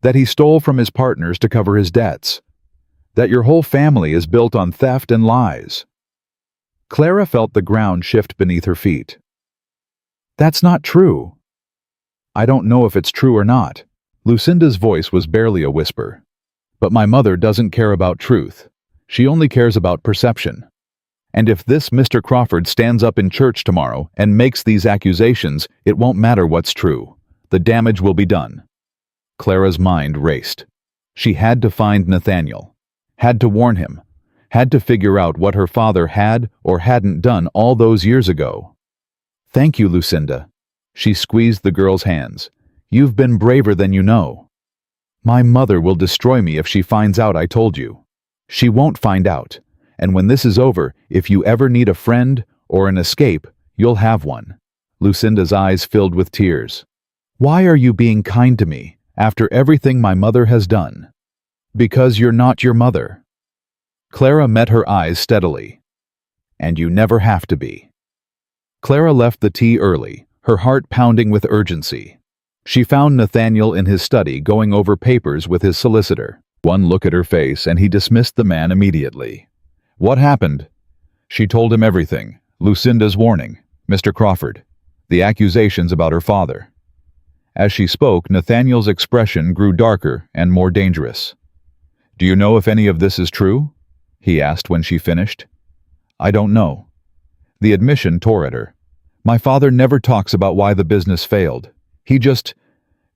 That he stole from his partners to cover his debts. That your whole family is built on theft and lies." Clara felt the ground shift beneath her feet. "That's not true." "I don't know if it's true or not." Lucinda's voice was barely a whisper. "But my mother doesn't care about truth. She only cares about perception. And if this Mr. Crawford stands up in church tomorrow and makes these accusations, it won't matter what's true. The damage will be done." Clara's mind raced. She had to find Nathaniel, had to warn him, had to figure out what her father had or hadn't done all those years ago. "Thank you, Lucinda." She squeezed the girl's hands. "You've been braver than you know. My mother will destroy me if she finds out I told you. She won't find out, and when this is over, if you ever need a friend or an escape, you'll have one." Lucinda's eyes filled with tears. "Why are you being kind to me after everything my mother has done?" "Because you're not your mother." Clara met her eyes steadily. "And you never have to be." Clara left the tea early, her heart pounding with urgency. She found Nathaniel in his study going over papers with his solicitor. One look at her face and he dismissed the man immediately. "What happened?" She told him everything. Lucinda's warning, Mr. Crawford, the accusations about her father. As she spoke, Nathaniel's expression grew darker and more dangerous. "Do you know if any of this is true?" he asked when she finished. "I don't know." The admission tore at her. "My father never talks about why the business failed. He just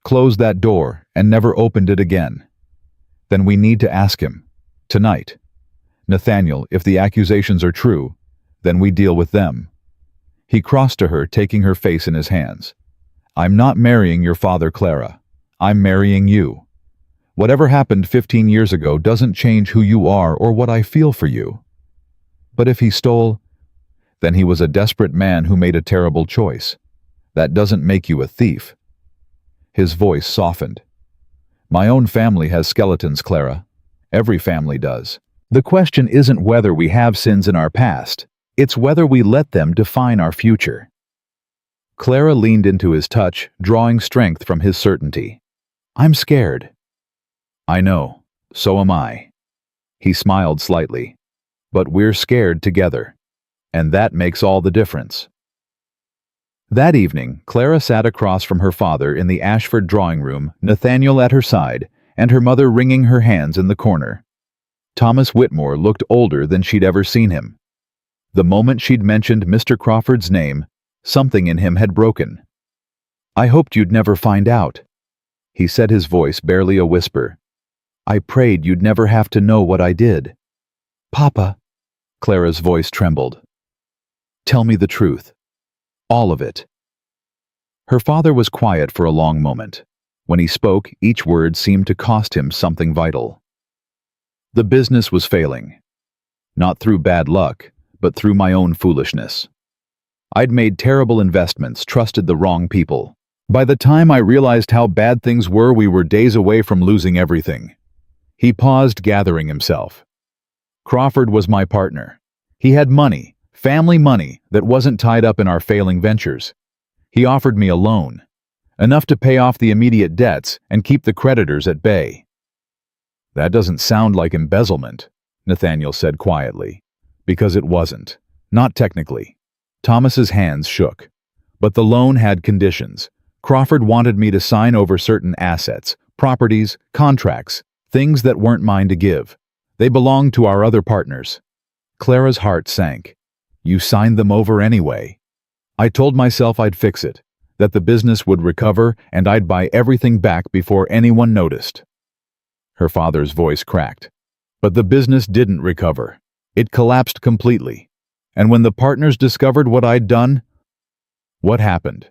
closed that door and never opened it again." "Then we need to ask him. Tonight. Nathaniel, if the accusations are true, then we deal with them." He crossed to her, taking her face in his hands. "I'm not marrying your father, Clara. I'm marrying you. Whatever happened 15 years ago doesn't change who you are or what I feel for you. But if he stole, then he was a desperate man who made a terrible choice. That doesn't make you a thief." His voice softened. "My own family has skeletons, Clara. Every family does. The question isn't whether we have sins in our past. It's whether we let them define our future." Clara leaned into his touch, drawing strength from his certainty. "I'm scared." "I know. So am I." He smiled slightly. "But we're scared together. And that makes all the difference." That evening, Clara sat across from her father in the Ashford drawing room, Nathaniel at her side, and her mother wringing her hands in the corner. Thomas Whitmore looked older than she'd ever seen him. The moment she'd mentioned Mr. Crawford's name, something in him had broken. "I hoped you'd never find out," he said, his voice barely a whisper. "I prayed you'd never have to know what I did." "Papa," Clara's voice trembled. "Tell me the truth. All of it." Her father was quiet for a long moment. When he spoke, each word seemed to cost him something vital. "The business was failing. Not through bad luck, but through my own foolishness. I'd made terrible investments, trusted the wrong people. By the time I realized how bad things were, we were days away from losing everything. He paused, gathering himself. Crawford was my partner. He had money, family money, that wasn't tied up in our failing ventures. He offered me a loan, enough to pay off the immediate debts and keep the creditors at bay. That doesn't sound like embezzlement, Nathaniel said quietly. Because it wasn't. Not technically. Thomas's hands shook. But the loan had conditions. Crawford wanted me to sign over certain assets, properties, contracts, things that weren't mine to give. They belonged to our other partners. Clara's heart sank. You signed them over anyway. I told myself I'd fix it, that the business would recover and I'd buy everything back before anyone noticed. Her father's voice cracked. But the business didn't recover. It collapsed completely. And when the partners discovered what I'd done, what happened?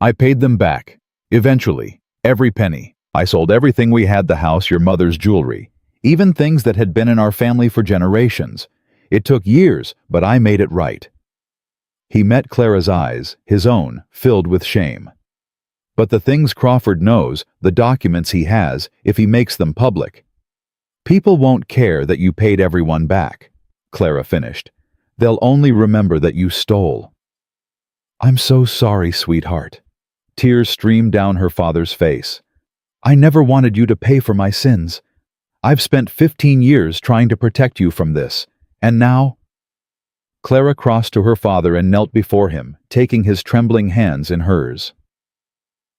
I paid them back. Eventually. Every penny. I sold everything we had, the house, your mother's jewelry. Even things that had been in our family for generations. It took years, but I made it right. He met Clara's eyes, his own, filled with shame. But the things Crawford knows, the documents he has, if he makes them public. People won't care that you paid everyone back, Clara finished. They'll only remember that you stole. I'm so sorry, sweetheart. Tears streamed down her father's face. I never wanted you to pay for my sins. I've spent 15 years trying to protect you from this, and now... Clara crossed to her father and knelt before him, taking his trembling hands in hers.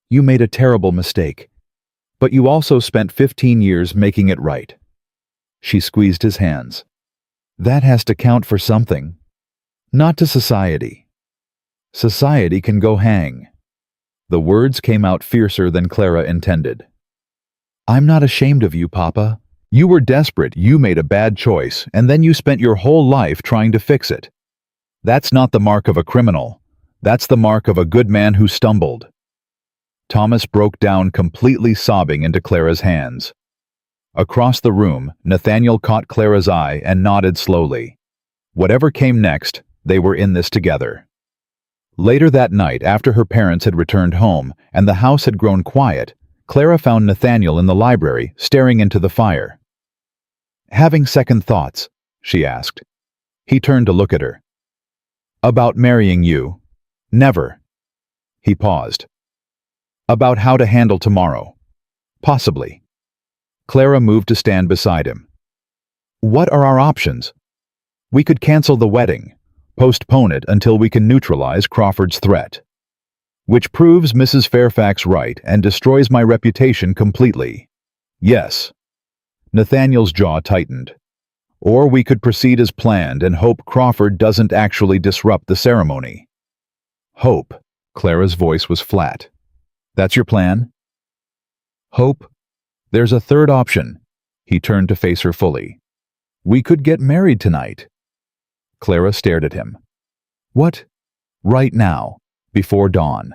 You made a terrible mistake, but you also spent 15 years making it right. She squeezed his hands. That has to count for something. Not to society. Society can go hang. The words came out fiercer than Clara intended. I'm not ashamed of you, Papa. You were desperate, you made a bad choice, and then you spent your whole life trying to fix it. That's not the mark of a criminal. That's the mark of a good man who stumbled. Thomas broke down, completely sobbing into Clara's hands. Across the room, Nathaniel caught Clara's eye and nodded slowly. Whatever came next, they were in this together. Later that night, after her parents had returned home and the house had grown quiet, Clara found Nathaniel in the library, staring into the fire. Having second thoughts? She asked. He turned to look at her. About marrying you? Never. He paused. About how to handle tomorrow? Possibly. Clara moved to stand beside him. What are our options? We could cancel the wedding, postpone it until we can neutralize Crawford's threat. Which proves Mrs. Fairfax right and destroys my reputation completely. Yes. Nathaniel's jaw tightened. Or we could proceed as planned and hope Crawford doesn't actually disrupt the ceremony. Hope. Clara's voice was flat. That's your plan? Hope? There's a third option. He turned to face her fully. We could get married tonight. Clara stared at him. What? Right now, before dawn.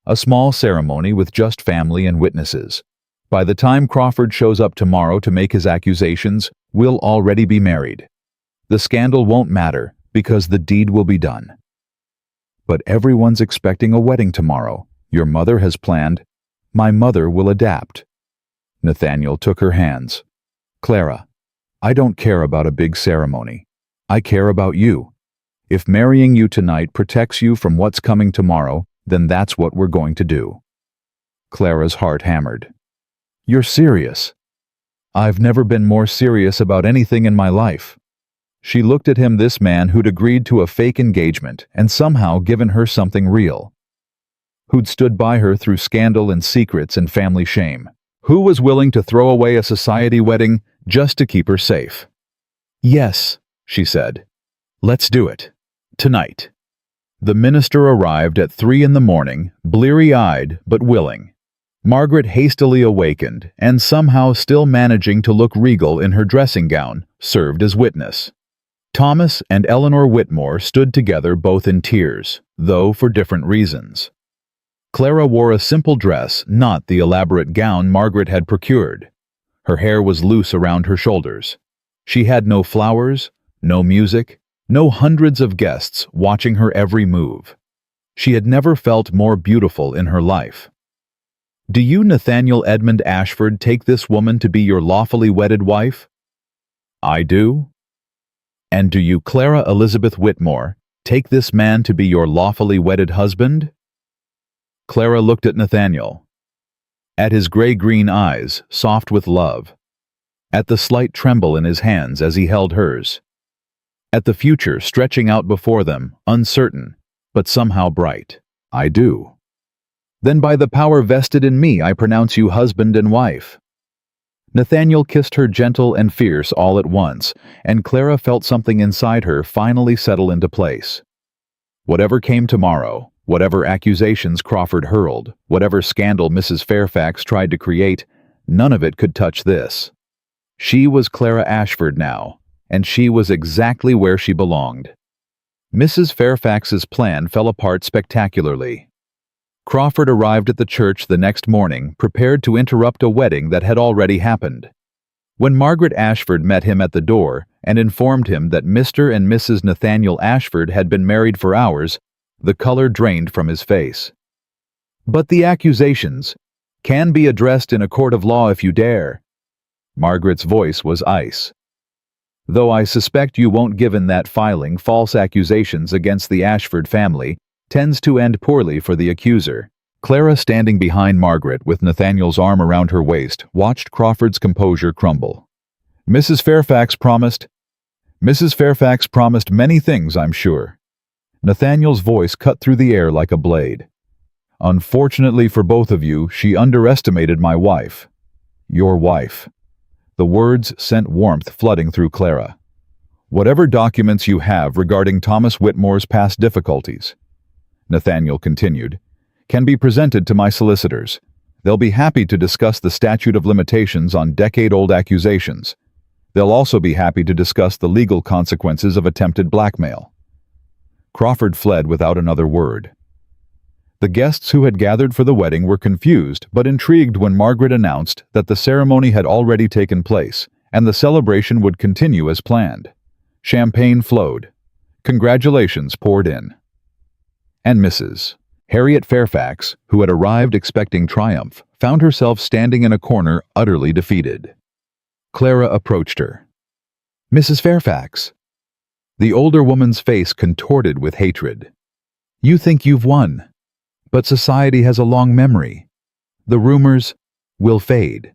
A small ceremony with just family and witnesses. By the time Crawford shows up tomorrow to make his accusations, we'll already be married. The scandal won't matter because the deed will be done. But everyone's expecting a wedding tomorrow. Your mother has planned. My mother will adapt. Nathaniel took her hands. Clara, I don't care about a big ceremony. I care about you. If marrying you tonight protects you from what's coming tomorrow, then that's what we're going to do. Clara's heart hammered. You're serious? I've never been more serious about anything in my life. She looked at him, this man who'd agreed to a fake engagement and somehow given her something real. Who'd stood by her through scandal and secrets and family shame. Who was willing to throw away a society wedding just to keep her safe. Yes, she said. Let's do it. Tonight. The minister arrived at 3 a.m, bleary-eyed but willing. Margaret hastily awakened, and somehow still managing to look regal in her dressing gown, served as witness. Thomas and Eleanor Whitmore stood together, both in tears, though for different reasons. Clara wore a simple dress, not the elaborate gown Margaret had procured. Her hair was loose around her shoulders. She had no flowers, No music, no hundreds of guests watching her every move. She had never felt more beautiful in her life. Do you, Nathaniel Edmund Ashford, take this woman to be your lawfully wedded wife? I do. And do you, Clara Elizabeth Whitmore, take this man to be your lawfully wedded husband? Clara looked at Nathaniel. At his gray-green eyes, soft with love. At the slight tremble in his hands as he held hers. At the future stretching out before them, uncertain, but somehow bright. I do. Then by the power vested in me, I pronounce you husband and wife. Nathaniel kissed her gentle and fierce all at once, and Clara felt something inside her finally settle into place. Whatever came tomorrow, whatever accusations Crawford hurled, whatever scandal Mrs. Fairfax tried to create, none of it could touch this. She was Clara Ashford now, and she was exactly where she belonged. Mrs. Fairfax's plan fell apart spectacularly. Crawford arrived at the church the next morning, prepared to interrupt a wedding that had already happened. When Margaret Ashford met him at the door and informed him that Mr. and Mrs. Nathaniel Ashford had been married for hours, the color drained from his face. But the accusations can be addressed in a court of law if you dare. Margaret's voice was ice. Though I suspect you won't, given that filing false accusations against the Ashford family tends to end poorly for the accuser. Clara, standing behind Margaret with Nathaniel's arm around her waist, watched Crawford's composure crumble. Mrs. Fairfax promised many things, I'm sure. Nathaniel's voice cut through the air like a blade. Unfortunately for both of you, she underestimated my wife. Your wife. The words sent warmth flooding through Clara. Whatever documents you have regarding Thomas Whitmore's past difficulties, Nathaniel continued, can be presented to my solicitors. They'll be happy to discuss the statute of limitations on decade-old accusations. They'll also be happy to discuss the legal consequences of attempted blackmail. Crawford fled without another word. The guests who had gathered for the wedding were confused but intrigued when Margaret announced that the ceremony had already taken place and the celebration would continue as planned. Champagne flowed. Congratulations poured in. And Mrs. Harriet Fairfax, who had arrived expecting triumph, found herself standing in a corner utterly defeated. Clara approached her. Mrs. Fairfax. The older woman's face contorted with hatred. You think you've won. But society has a long memory. The rumors will fade.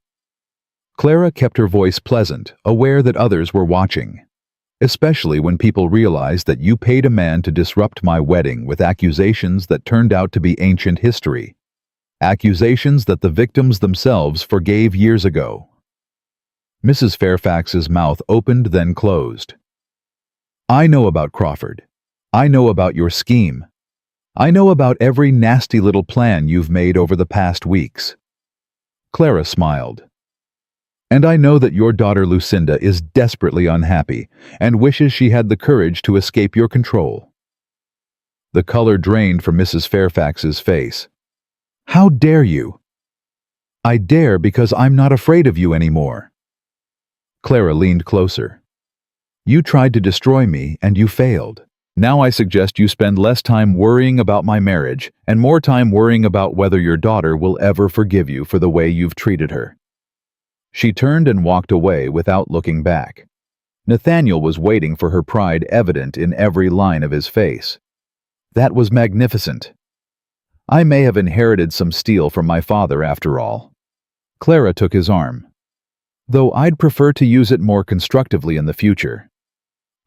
Clara kept her voice pleasant, aware that others were watching. Especially when people realized that you paid a man to disrupt my wedding with accusations that turned out to be ancient history. Accusations that the victims themselves forgave years ago. Mrs. Fairfax's mouth opened then closed. I know about Crawford. I know about your scheme. I know about every nasty little plan you've made over the past weeks. Clara smiled. And I know that your daughter Lucinda is desperately unhappy and wishes she had the courage to escape your control. The color drained from Mrs. Fairfax's face. How dare you? I dare because I'm not afraid of you anymore. Clara leaned closer. You tried to destroy me and you failed. Now I suggest you spend less time worrying about my marriage and more time worrying about whether your daughter will ever forgive you for the way you've treated her. She turned and walked away without looking back. Nathaniel was waiting for her pride evident in every line of his face. That was magnificent. I may have inherited some steel from my father after all. Clara took his arm. Though I'd prefer to use it more constructively in the future.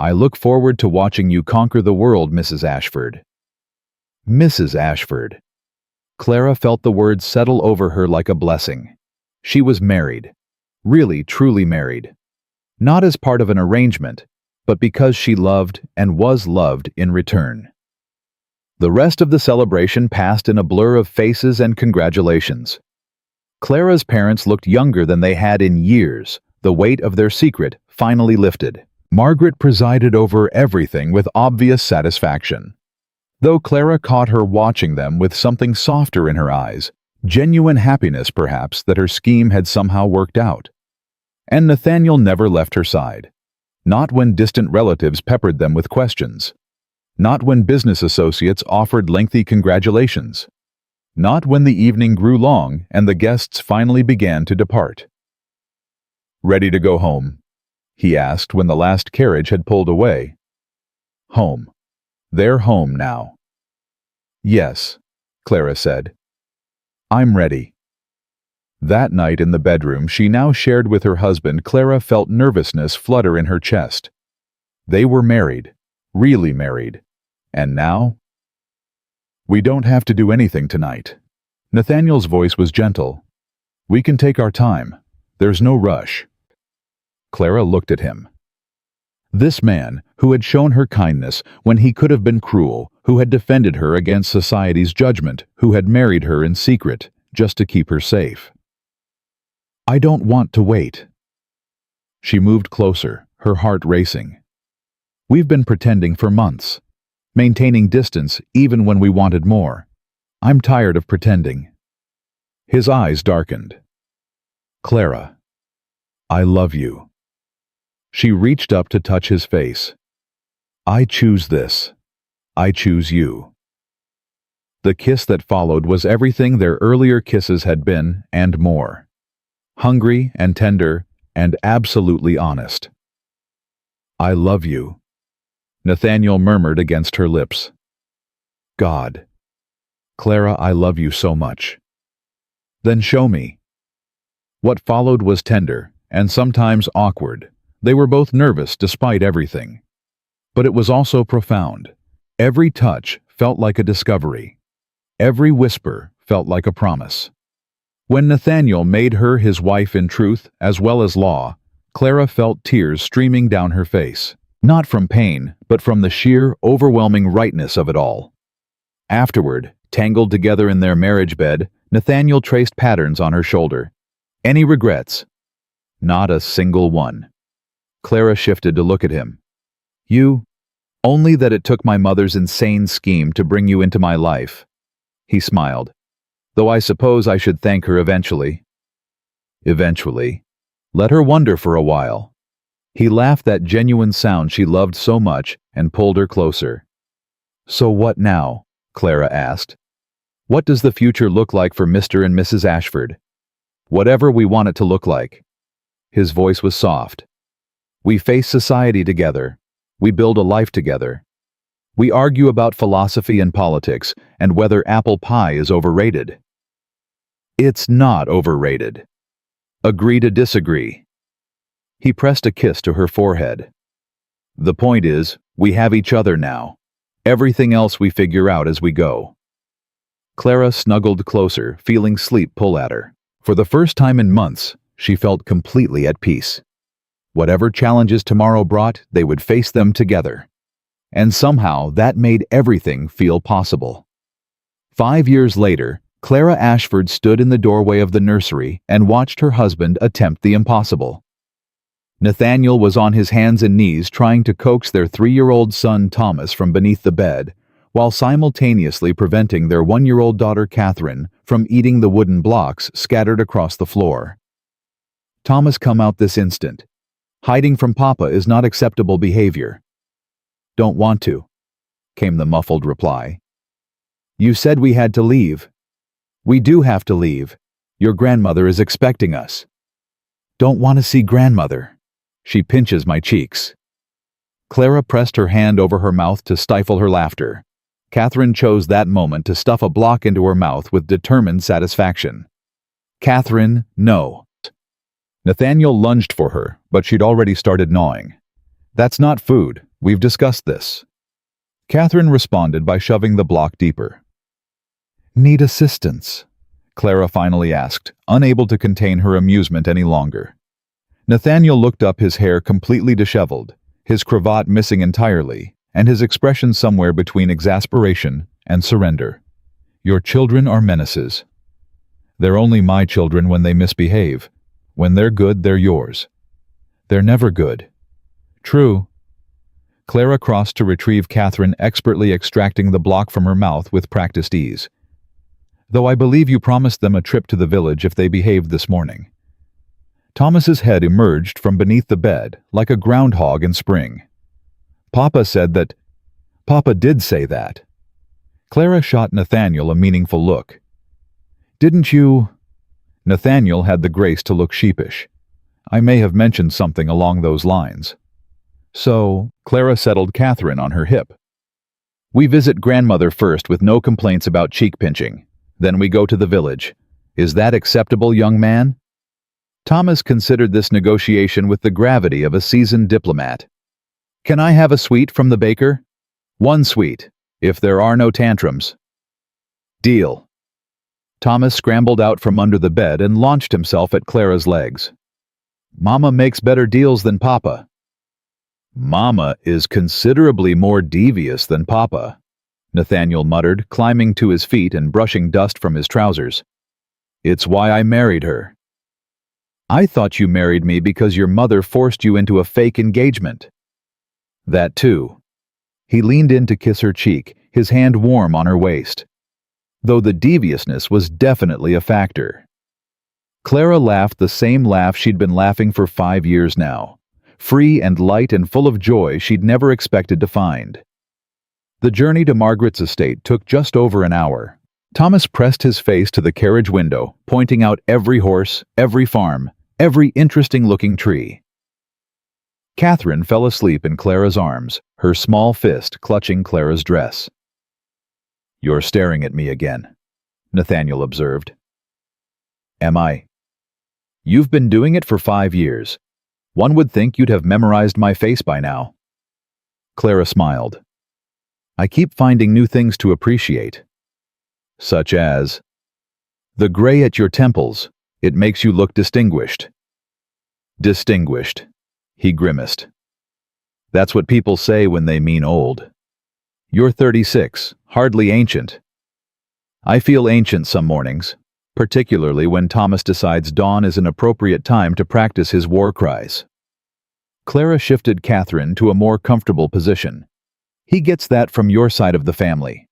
I look forward to watching you conquer the world, Mrs. Ashford. Mrs. Ashford. Clara felt the words settle over her like a blessing. She was married. Really, truly married. Not as part of an arrangement, but because she loved and was loved in return. The rest of the celebration passed in a blur of faces and congratulations. Clara's parents looked younger than they had in years, the weight of their secret finally lifted. Margaret presided over everything with obvious satisfaction. Though Clara caught her watching them with something softer in her eyes, genuine happiness perhaps that her scheme had somehow worked out. And Nathaniel never left her side. Not when distant relatives peppered them with questions. Not when business associates offered lengthy congratulations. Not when the evening grew long and the guests finally began to depart. "Ready to go home?" he asked when the last carriage had pulled away. Home. They're home now. "Yes," Clara said. "I'm ready." That night in the bedroom she now shared with her husband, Clara felt nervousness flutter in her chest. They were married, really married. And now? "We don't have to do anything tonight." Nathaniel's voice was gentle. "We can take our time. There's no rush." Clara looked at him. This man, who had shown her kindness when he could have been cruel, who had defended her against society's judgment, who had married her in secret, just to keep her safe. "I don't want to wait." She moved closer, her heart racing. "We've been pretending for months, maintaining distance even when we wanted more. I'm tired of pretending." His eyes darkened. "Clara, I love you." She reached up to touch his face. "I choose this. I choose you." The kiss that followed was everything their earlier kisses had been, and more. Hungry and tender and absolutely honest. "I love you," Nathaniel murmured against her lips. "God. Clara, I love you so much." "Then show me." What followed was tender, and sometimes awkward. They were both nervous despite everything. But it was also profound. Every touch felt like a discovery. Every whisper felt like a promise. When Nathaniel made her his wife in truth as well as law, Clara felt tears streaming down her face. Not from pain, but from the sheer, overwhelming rightness of it all. Afterward, tangled together in their marriage bed, Nathaniel traced patterns on her shoulder. Any regrets? Not a single one. Clara shifted to look at him. "You? Only that it took my mother's insane scheme to bring you into my life." He smiled. "Though I suppose I should thank her eventually." Eventually. Let her wonder for a while. He laughed that genuine sound she loved so much and pulled her closer. "So what now?" Clara asked. "What does the future look like for Mr. and Mrs. Ashford?" "Whatever we want it to look like." His voice was soft. "We face society together. We build a life together. We argue about philosophy and politics and whether apple pie is overrated." "It's not overrated." "Agree to disagree." He pressed a kiss to her forehead. "The point is, we have each other now. Everything else we figure out as we go." Clara snuggled closer, feeling sleep pull at her. For the first time in months, she felt completely at peace. Whatever challenges tomorrow brought, they would face them together. And somehow that made everything feel possible. 5 years later, Clara Ashford stood in the doorway of the nursery and watched her husband attempt the impossible. Nathaniel was on his hands and knees trying to coax their 3-year-old son Thomas from beneath the bed, while simultaneously preventing their 1-year-old daughter Catherine from eating the wooden blocks scattered across the floor. "Thomas, come out this instant. Hiding from Papa is not acceptable behavior." "Don't want to," came the muffled reply. "You said we had to leave." "We do have to leave. Your grandmother is expecting us." "Don't want to see grandmother. She pinches my cheeks." Clara pressed her hand over her mouth to stifle her laughter. Catherine chose that moment to stuff a block into her mouth with determined satisfaction. "Catherine, no." Nathaniel lunged for her, but she'd already started gnawing. "That's not food. We've discussed this." Catherine responded by shoving the block deeper. "Need assistance?" Clara finally asked, unable to contain her amusement any longer. Nathaniel looked up, his hair completely disheveled, his cravat missing entirely, and his expression somewhere between exasperation and surrender. "Your children are menaces. They're only my children when they misbehave. When they're good, they're yours. They're never good." "True." Clara crossed to retrieve Catherine, expertly extracting the block from her mouth with practiced ease. "Though I believe you promised them a trip to the village if they behaved this morning." Thomas's head emerged from beneath the bed like a groundhog in spring. Papa did say that. Clara shot Nathaniel a meaningful look. Didn't you? Nathaniel had the grace to look sheepish. I may have mentioned something along those lines. So, Clara settled Catherine on her hip. We visit grandmother first with no complaints about cheek pinching. Then we go to the village. Is that acceptable, young man? Thomas considered this negotiation with the gravity of a seasoned diplomat. Can I have a sweet from the baker? One sweet, if there are no tantrums. Deal. Thomas scrambled out from under the bed and launched himself at Clara's legs. Mama makes better deals than Papa. Mama is considerably more devious than Papa, Nathaniel muttered, climbing to his feet and brushing dust from his trousers. It's why I married her. I thought you married me because your mother forced you into a fake engagement. That too. He leaned in to kiss her cheek, his hand warm on her waist. Though the deviousness was definitely a factor. Clara laughed the same laugh she'd been laughing for 5 years now. Free and light and full of joy she'd never expected to find. The journey to Margaret's estate took just over an hour. Thomas pressed his face to the carriage window, pointing out every horse, every farm, every interesting-looking tree. Catherine fell asleep in Clara's arms, her small fist clutching Clara's dress. You're staring at me again, Nathaniel observed. Am I? You've been doing it for 5 years. One would think you'd have memorized my face by now. Clara smiled. I keep finding new things to appreciate. Such as the gray at your temples. It makes you look distinguished. Distinguished, he grimaced. That's what people say when they mean old. You're 36, hardly ancient. I feel ancient some mornings, particularly when Thomas decides dawn is an appropriate time to practice his war cries. Clara shifted Catherine to a more comfortable position. He gets that from your side of the family.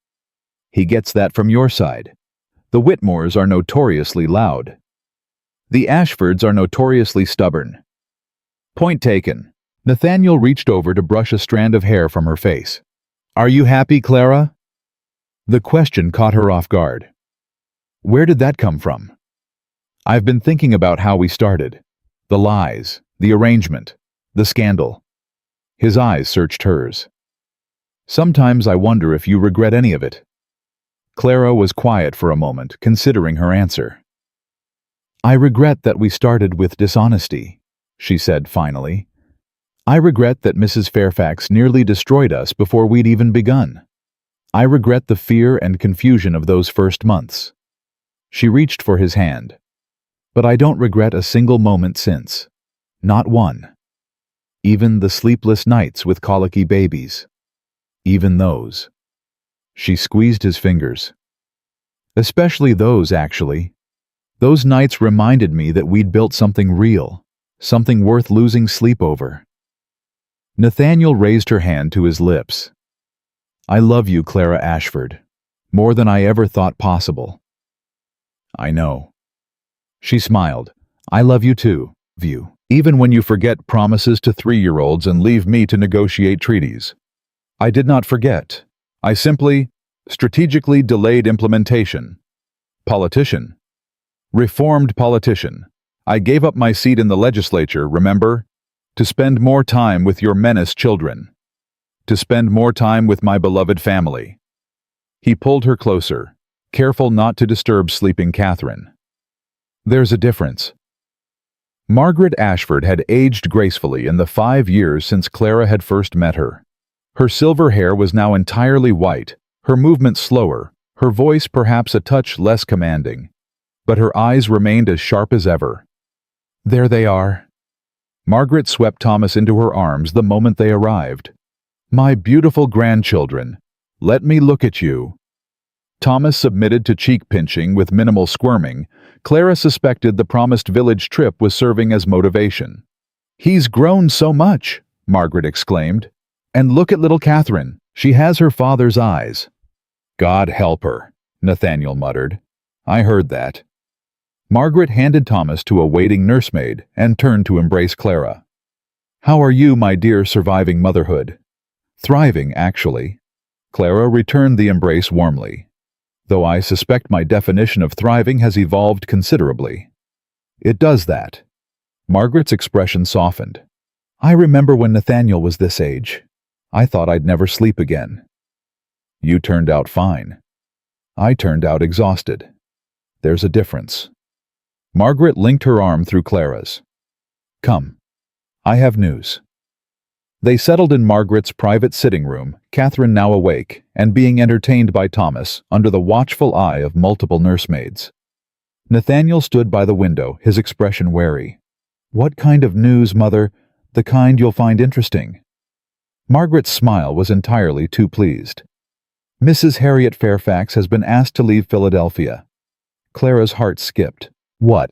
He gets that from your side. The Whitmores are notoriously loud. The Ashfords are notoriously stubborn. Point taken. Nathaniel reached over to brush a strand of hair from her face. Are you happy, Clara? The question caught her off guard. Where did that come from? I've been thinking about how we started. The lies, the arrangement, the scandal. His eyes searched hers. Sometimes I wonder if you regret any of it. Clara was quiet for a moment, considering her answer. I regret that we started with dishonesty, she said finally. I regret that Mrs. Fairfax nearly destroyed us before we'd even begun. I regret the fear and confusion of those first months. She reached for his hand. But I don't regret a single moment since. Not one. Even the sleepless nights with colicky babies. Even those. She squeezed his fingers. Especially those, actually. Those nights reminded me that we'd built something real, something worth losing sleep over. Nathaniel raised her hand to his lips. I love you, Clara Ashford, more than I ever thought possible. I know. She smiled. I love you too, even when you forget promises to 3-year-olds and leave me to negotiate treaties. I did not forget. I simply, strategically delayed implementation. Politician. Reformed politician. I gave up my seat in the legislature, remember? To spend more time with your menaced children. To spend more time with my beloved family. He pulled her closer, careful not to disturb sleeping Catherine. There's a difference. Margaret Ashford had aged gracefully in the 5 years since Clara had first met her. Her silver hair was now entirely white, her movements slower, her voice perhaps a touch less commanding. But her eyes remained as sharp as ever. There they are. Margaret swept Thomas into her arms the moment they arrived. My beautiful grandchildren, let me look at you. Thomas submitted to cheek pinching with minimal squirming. Clara suspected the promised village trip was serving as motivation. He's grown so much, Margaret exclaimed. And look at little Catherine. She has her father's eyes. God help her, Nathaniel muttered. I heard that. Margaret handed Thomas to a waiting nursemaid and turned to embrace Clara. "How are you, my dear, surviving motherhood?" "Thriving, actually." Clara returned the embrace warmly. "Though I suspect my definition of thriving has evolved considerably." "It does that." Margaret's expression softened. "I remember when Nathaniel was this age. I thought I'd never sleep again." "You turned out fine." "I turned out exhausted. There's a difference." Margaret linked her arm through Clara's. "Come. I have news." They settled in Margaret's private sitting room, Catherine now awake, and being entertained by Thomas, under the watchful eye of multiple nursemaids. Nathaniel stood by the window, his expression wary. "What kind of news, Mother? The kind you'll find interesting." Margaret's smile was entirely too pleased. "Mrs. Harriet Fairfax has been asked to leave Philadelphia." Clara's heart skipped. "What?"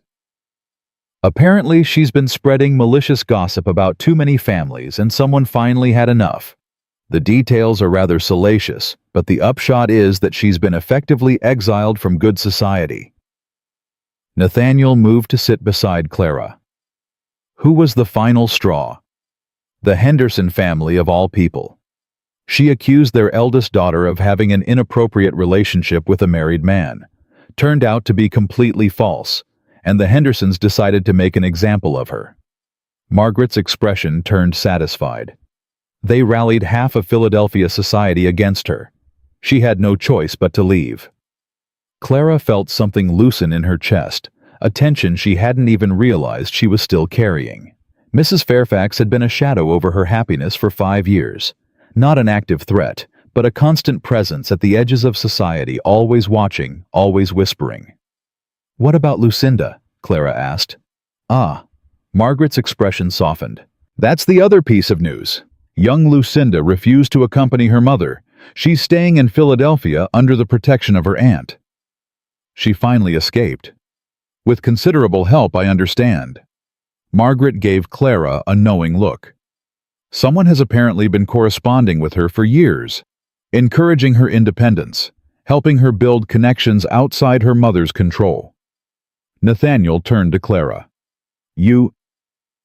"Apparently she's been spreading malicious gossip about too many families and someone finally had enough. The details are rather salacious, but the upshot is that she's been effectively exiled from good society." Nathaniel moved to sit beside Clara. Who was the final straw? The Henderson family of all people. She accused their eldest daughter of having an inappropriate relationship with a married man. Turned out to be completely false, and the Hendersons decided to make an example of her. Margaret's expression turned satisfied. They rallied half of Philadelphia society against her. She had no choice but to leave. Clara felt something loosen in her chest, a tension she hadn't even realized she was still carrying. Mrs. Fairfax had been a shadow over her happiness for 5 years. Not an active threat, but a constant presence at the edges of society, always watching, always whispering. "What about Lucinda?" Clara asked. "Ah." Margaret's expression softened. "That's the other piece of news. Young Lucinda refused to accompany her mother. She's staying in Philadelphia under the protection of her aunt." "She finally escaped." "With considerable help, I understand." Margaret gave Clara a knowing look. "Someone has apparently been corresponding with her for years, encouraging her independence, helping her build connections outside her mother's control." Nathaniel turned to Clara.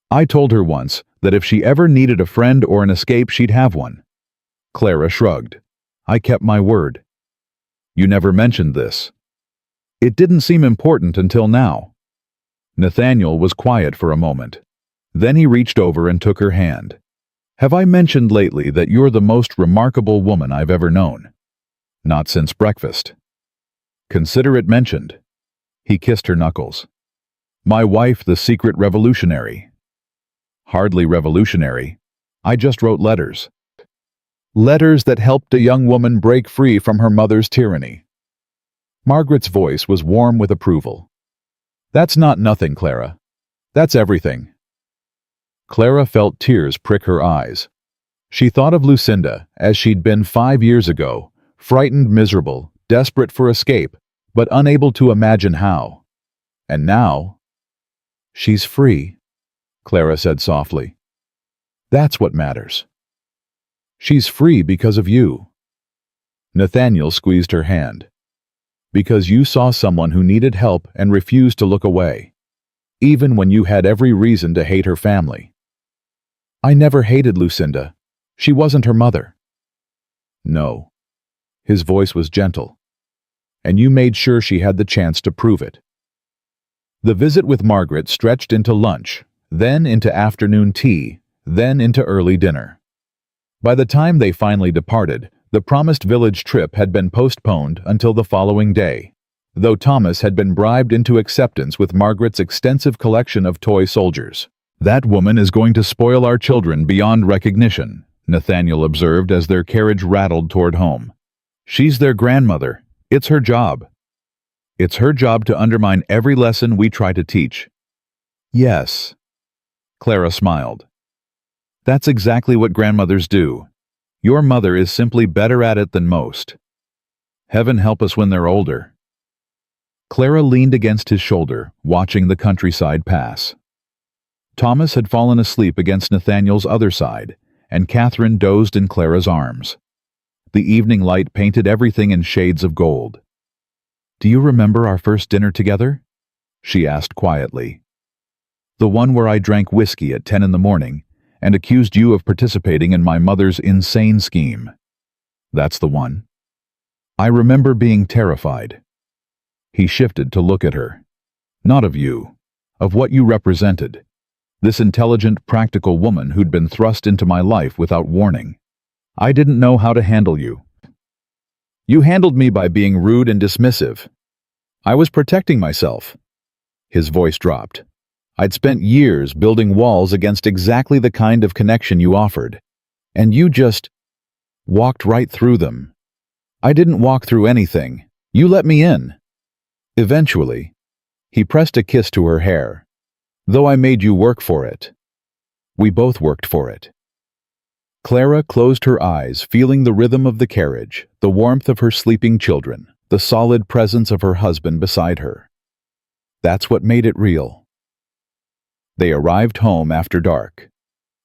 I told her once that if she ever needed a friend or an escape, she'd have one." Clara shrugged. "I kept my word." "You never mentioned this." "It didn't seem important until now." Nathaniel was quiet for a moment. Then he reached over and took her hand. "Have I mentioned lately that you're the most remarkable woman I've ever known?" "Not since breakfast." "Consider it mentioned." He kissed her knuckles. "My wife, the secret revolutionary." "Hardly revolutionary. I just wrote letters." "Letters that helped a young woman break free from her mother's tyranny." Margaret's voice was warm with approval. "That's not nothing, Clara. That's everything." Clara felt tears prick her eyes. She thought of Lucinda as she'd been 5 years ago, frightened, miserable, desperate for escape, but unable to imagine how. And now, "She's free," Clara said softly. "That's what matters. She's free because of you." Nathaniel squeezed her hand. "Because you saw someone who needed help and refused to look away, even when you had every reason to hate her family." "I never hated Lucinda. She wasn't her mother." "No." His voice was gentle. "And you made sure she had the chance to prove it." The visit with Margaret stretched into lunch, then into afternoon tea, then into early dinner. By the time they finally departed, the promised village trip had been postponed until the following day, though Thomas had been bribed into acceptance with Margaret's extensive collection of toy soldiers. "That woman is going to spoil our children beyond recognition," Nathaniel observed as their carriage rattled toward home. "She's their grandmother. It's her job." "It's her job to undermine every lesson we try to teach." "Yes." Clara smiled. "That's exactly what grandmothers do. Your mother is simply better at it than most. Heaven help us when they're older." Clara leaned against his shoulder, watching the countryside pass. Thomas had fallen asleep against Nathaniel's other side, and Catherine dozed in Clara's arms. The evening light painted everything in shades of gold. "Do you remember our first dinner together?" she asked quietly. The one where I drank whiskey at 10 in the morning and accused you of participating in my mother's insane scheme. That's the one. I remember being terrified. He shifted to look at her. Not of you, of what you represented. This intelligent, practical woman who'd been thrust into my life without warning. I didn't know how to handle you. You handled me by being rude and dismissive. I was protecting myself. His voice dropped. I'd spent years building walls against exactly the kind of connection you offered, and you just walked right through them. I didn't walk through anything. You let me in. Eventually, he pressed a kiss to her hair. Though I made you work for it. We both worked for it. Clara closed her eyes, feeling the rhythm of the carriage, the warmth of her sleeping children, the solid presence of her husband beside her. That's what made it real. They arrived home after dark.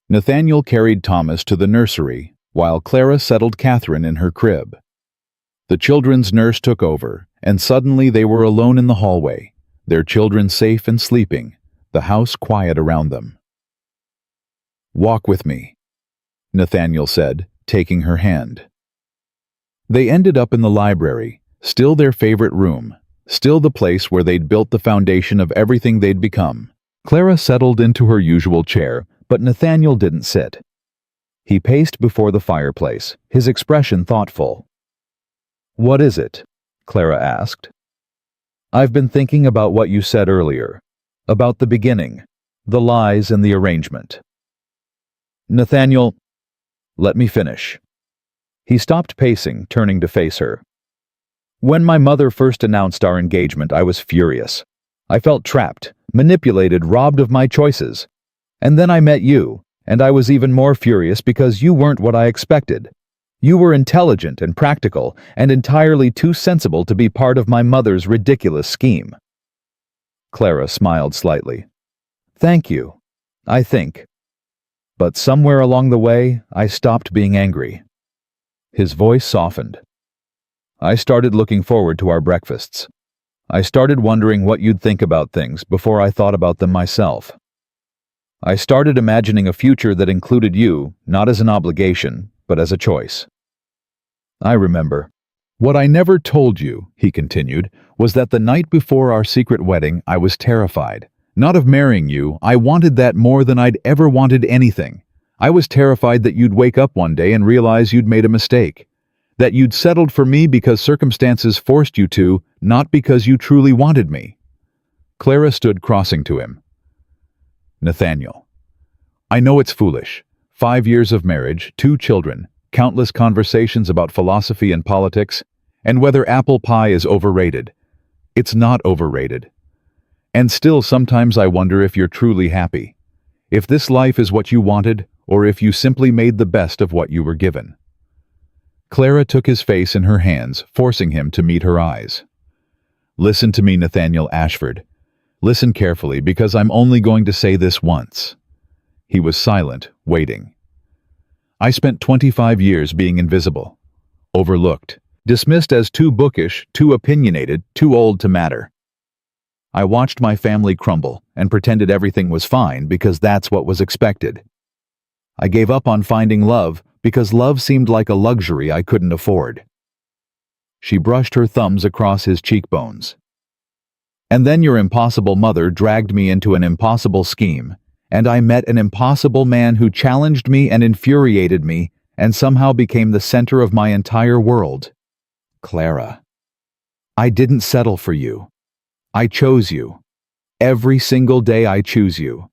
Nathaniel carried Thomas to the nursery, while Clara settled Catherine in her crib. The children's nurse took over, and suddenly they were alone in the hallway, their children safe and sleeping, the house quiet around them. Walk with me, Nathaniel said, taking her hand. They ended up in the library, still their favorite room, still the place where they'd built the foundation of everything they'd become. Clara settled into her usual chair, but Nathaniel didn't sit. He paced before the fireplace, his expression thoughtful. What is it? Clara asked. I've been thinking about what you said earlier, about the beginning, the lies and the arrangement. Nathaniel, let me finish. He stopped pacing, turning to face her. When my mother first announced our engagement, I was furious. I felt trapped, manipulated, robbed of my choices. And then I met you, and I was even more furious because you weren't what I expected. You were intelligent and practical, and entirely too sensible to be part of my mother's ridiculous scheme. Clara smiled slightly. Thank you, I think. But somewhere along the way, I stopped being angry. His voice softened. I started looking forward to our breakfasts. I started wondering what you'd think about things before I thought about them myself. I started imagining a future that included you, not as an obligation, but as a choice. I remember. What I never told you, he continued, was that the night before our secret wedding, I was terrified. Not of marrying you, I wanted that more than I'd ever wanted anything. I was terrified that you'd wake up one day and realize you'd made a mistake. That you'd settled for me because circumstances forced you to, not because you truly wanted me. Clara stood crossing to him. Nathaniel, I know it's foolish. 5 years of marriage, 2 children, countless conversations about philosophy and politics, and whether apple pie is overrated. It's not overrated. And still sometimes I wonder if you're truly happy. If this life is what you wanted, or if you simply made the best of what you were given. Clara took his face in her hands, forcing him to meet her eyes. Listen to me, Nathaniel Ashford. Listen carefully, because I'm only going to say this once. He was silent, waiting. I spent 25 years being invisible, overlooked, dismissed as too bookish, too opinionated, too old to matter. I watched my family crumble and pretended everything was fine because that's what was expected. I gave up on finding love because love seemed like a luxury I couldn't afford. She brushed her thumbs across his cheekbones. And then your impossible mother dragged me into an impossible scheme, and I met an impossible man who challenged me and infuriated me and somehow became the center of my entire world. Clara. I didn't settle for you. I chose you. Every single day I choose you.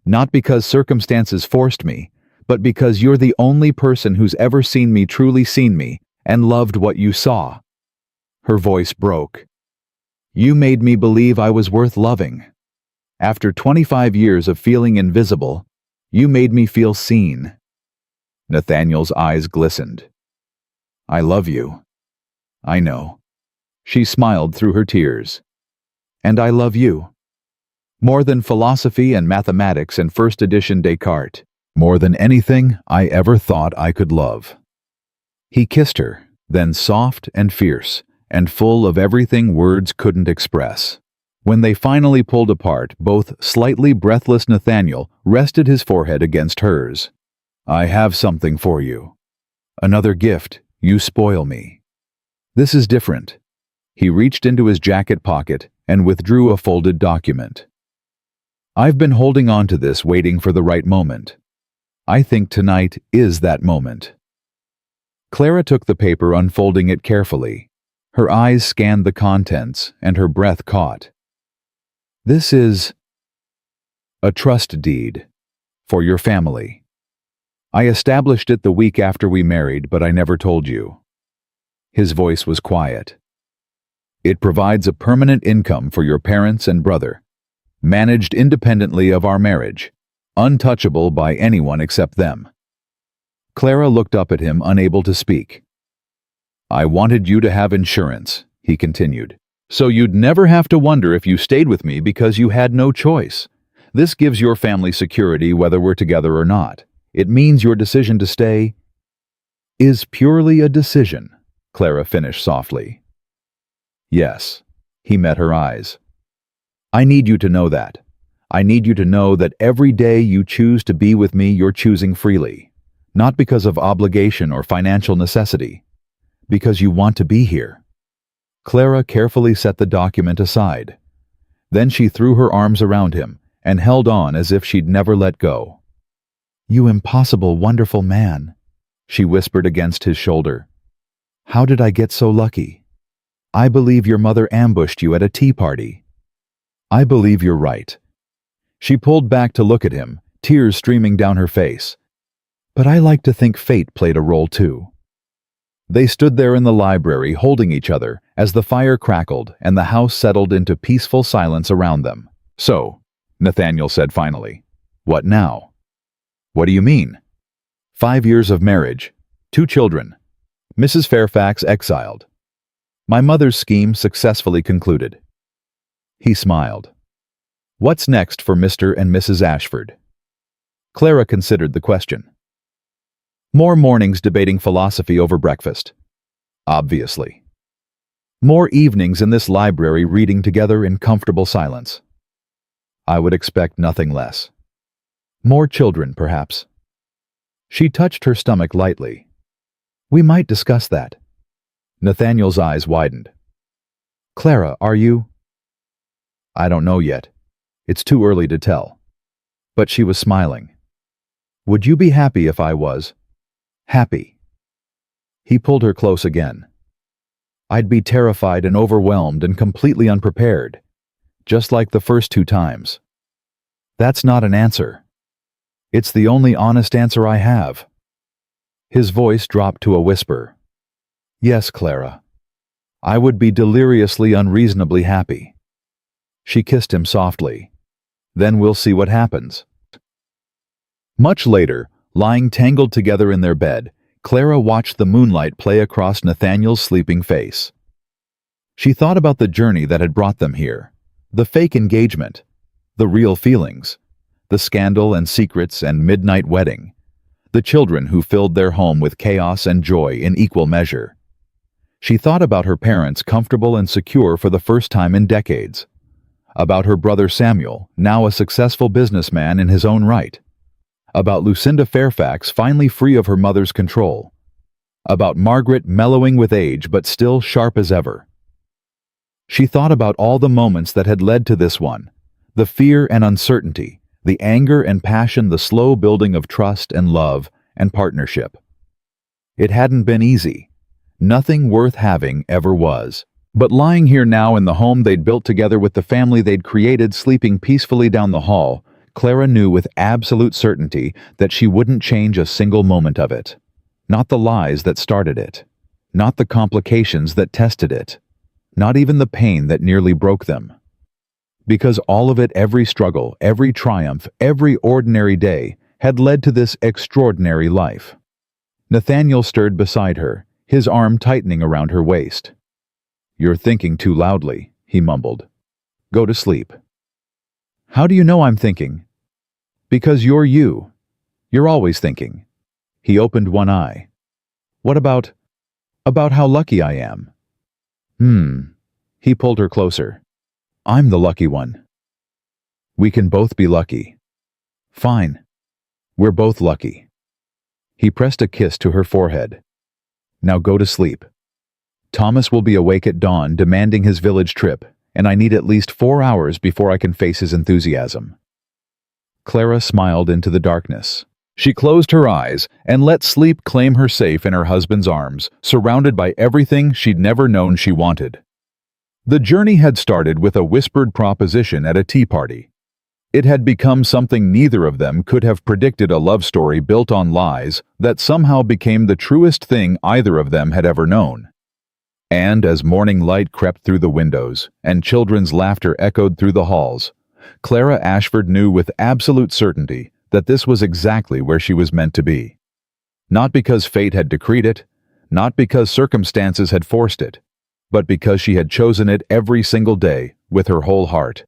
Not because circumstances forced me, but because you're the only person who's ever seen me, truly seen me, and loved what you saw. Her voice broke. You made me believe I was worth loving. After 25 years of feeling invisible, you made me feel seen. Nathaniel's eyes glistened. I love you. I know. She smiled through her tears. And I love you. More than philosophy and mathematics and first edition Descartes. More than anything I ever thought I could love. He kissed her, then soft and fierce, and full of everything words couldn't express. When they finally pulled apart, both slightly breathless Nathaniel rested his forehead against hers. "I have something for you. Another gift. You spoil me." "This is different." He reached into his jacket pocket and withdrew a folded document. "I've been holding on to this, waiting for the right moment. I think tonight is that moment." Clara took the paper, unfolding it carefully. Her eyes scanned the contents, and her breath caught. "This is a trust deed for your family. I established it the week after we married, but I never told you." His voice was quiet. "It provides a permanent income for your parents and brother, managed independently of our marriage, untouchable by anyone except them." Clara looked up at him, unable to speak. "I wanted you to have insurance," he continued, "so you'd never have to wonder if you stayed with me because you had no choice. This gives your family security whether we're together or not. It means your decision to stay is purely a decision," Clara finished softly. "Yes." He met her eyes. "I need you to know that. I need you to know that every day you choose to be with me, you're choosing freely. Not because of obligation or financial necessity. Because you want to be here." Clara carefully set the document aside. Then she threw her arms around him and held on as if she'd never let go. "You impossible, wonderful man," she whispered against his shoulder. "How did I get so lucky? I believe your mother ambushed you at a tea party." "I believe you're right." She pulled back to look at him, tears streaming down her face. "But I like to think fate played a role too." They stood there in the library, holding each other, as the fire crackled and the house settled into peaceful silence around them. "So," Nathaniel said finally, "what now?" "What do you mean?" "5 years of marriage, 2 children, Mrs. Fairfax exiled. My mother's scheme successfully concluded." He smiled. "What's next for Mr. and Mrs. Ashford?" Clara considered the question. "More mornings debating philosophy over breakfast. Obviously. More evenings in this library reading together in comfortable silence. I would expect nothing less. More children, perhaps." She touched her stomach lightly. "We might discuss that." Nathaniel's eyes widened. "Clara, are you—" "I don't know yet. It's too early to tell." But she was smiling. "Would you be happy if I was happy?" He pulled her close again. "I'd be terrified and overwhelmed and completely unprepared, just like the first 2 times. That's not an answer. It's the only honest answer I have." His voice dropped to a whisper. "Yes, Clara. I would be deliriously, unreasonably happy." She kissed him softly. "Then we'll see what happens." Much later, lying tangled together in their bed, Clara watched the moonlight play across Nathaniel's sleeping face. She thought about the journey that had brought them here, the fake engagement, the real feelings, the scandal and secrets and midnight wedding, the children who filled their home with chaos and joy in equal measure. She thought about her parents, comfortable and secure for the first time in decades, about her brother Samuel, now a successful businessman in his own right, about Lucinda Fairfax, finally free of her mother's control, about Margaret mellowing with age but still sharp as ever. She thought about all the moments that had led to this one, the fear and uncertainty, the anger and passion, the slow building of trust and love and partnership. It hadn't been easy. Nothing worth having ever was. But lying here now in the home they'd built together with the family they'd created, sleeping peacefully down the hall, Clara knew with absolute certainty that she wouldn't change a single moment of it. Not the lies that started it. Not the complications that tested it. Not even the pain that nearly broke them. Because all of it, every struggle, every triumph, every ordinary day, had led to this extraordinary life. Nathaniel stirred beside her, his arm tightening around her waist. "You're thinking too loudly," he mumbled. "Go to sleep." "How do you know I'm thinking?" "Because you're you. You're always thinking." He opened one eye. "What about how lucky I am?" He pulled her closer. I'm the lucky one. We can both be lucky. Fine. We're both lucky. He pressed a kiss to her forehead. Now go to sleep. Thomas will be awake at dawn demanding his village trip, and I need at least 4 hours before I can face his enthusiasm. Clara smiled into the darkness. She closed her eyes and let sleep claim her safe in her husband's arms, surrounded by everything she'd never known she wanted. The journey had started with a whispered proposition at a tea party. It had become something neither of them could have predicted, a love story built on lies that somehow became the truest thing either of them had ever known. And as morning light crept through the windows and children's laughter echoed through the halls, Clara Ashford knew with absolute certainty that this was exactly where she was meant to be. Not because fate had decreed it, not because circumstances had forced it, but because she had chosen it every single day with her whole heart.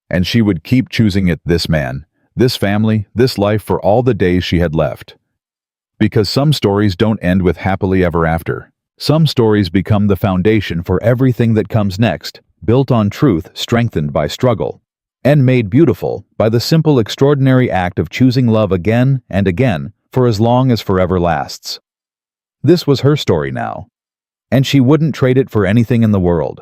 And she would keep choosing it, this man, this family, this life, for all the days she had left. Because some stories don't end with happily ever after. Some stories become the foundation for everything that comes next, built on truth, strengthened by struggle, and made beautiful by the simple, extraordinary act of choosing love again and again for as long as forever lasts. This was her story now, and she wouldn't trade it for anything in the world.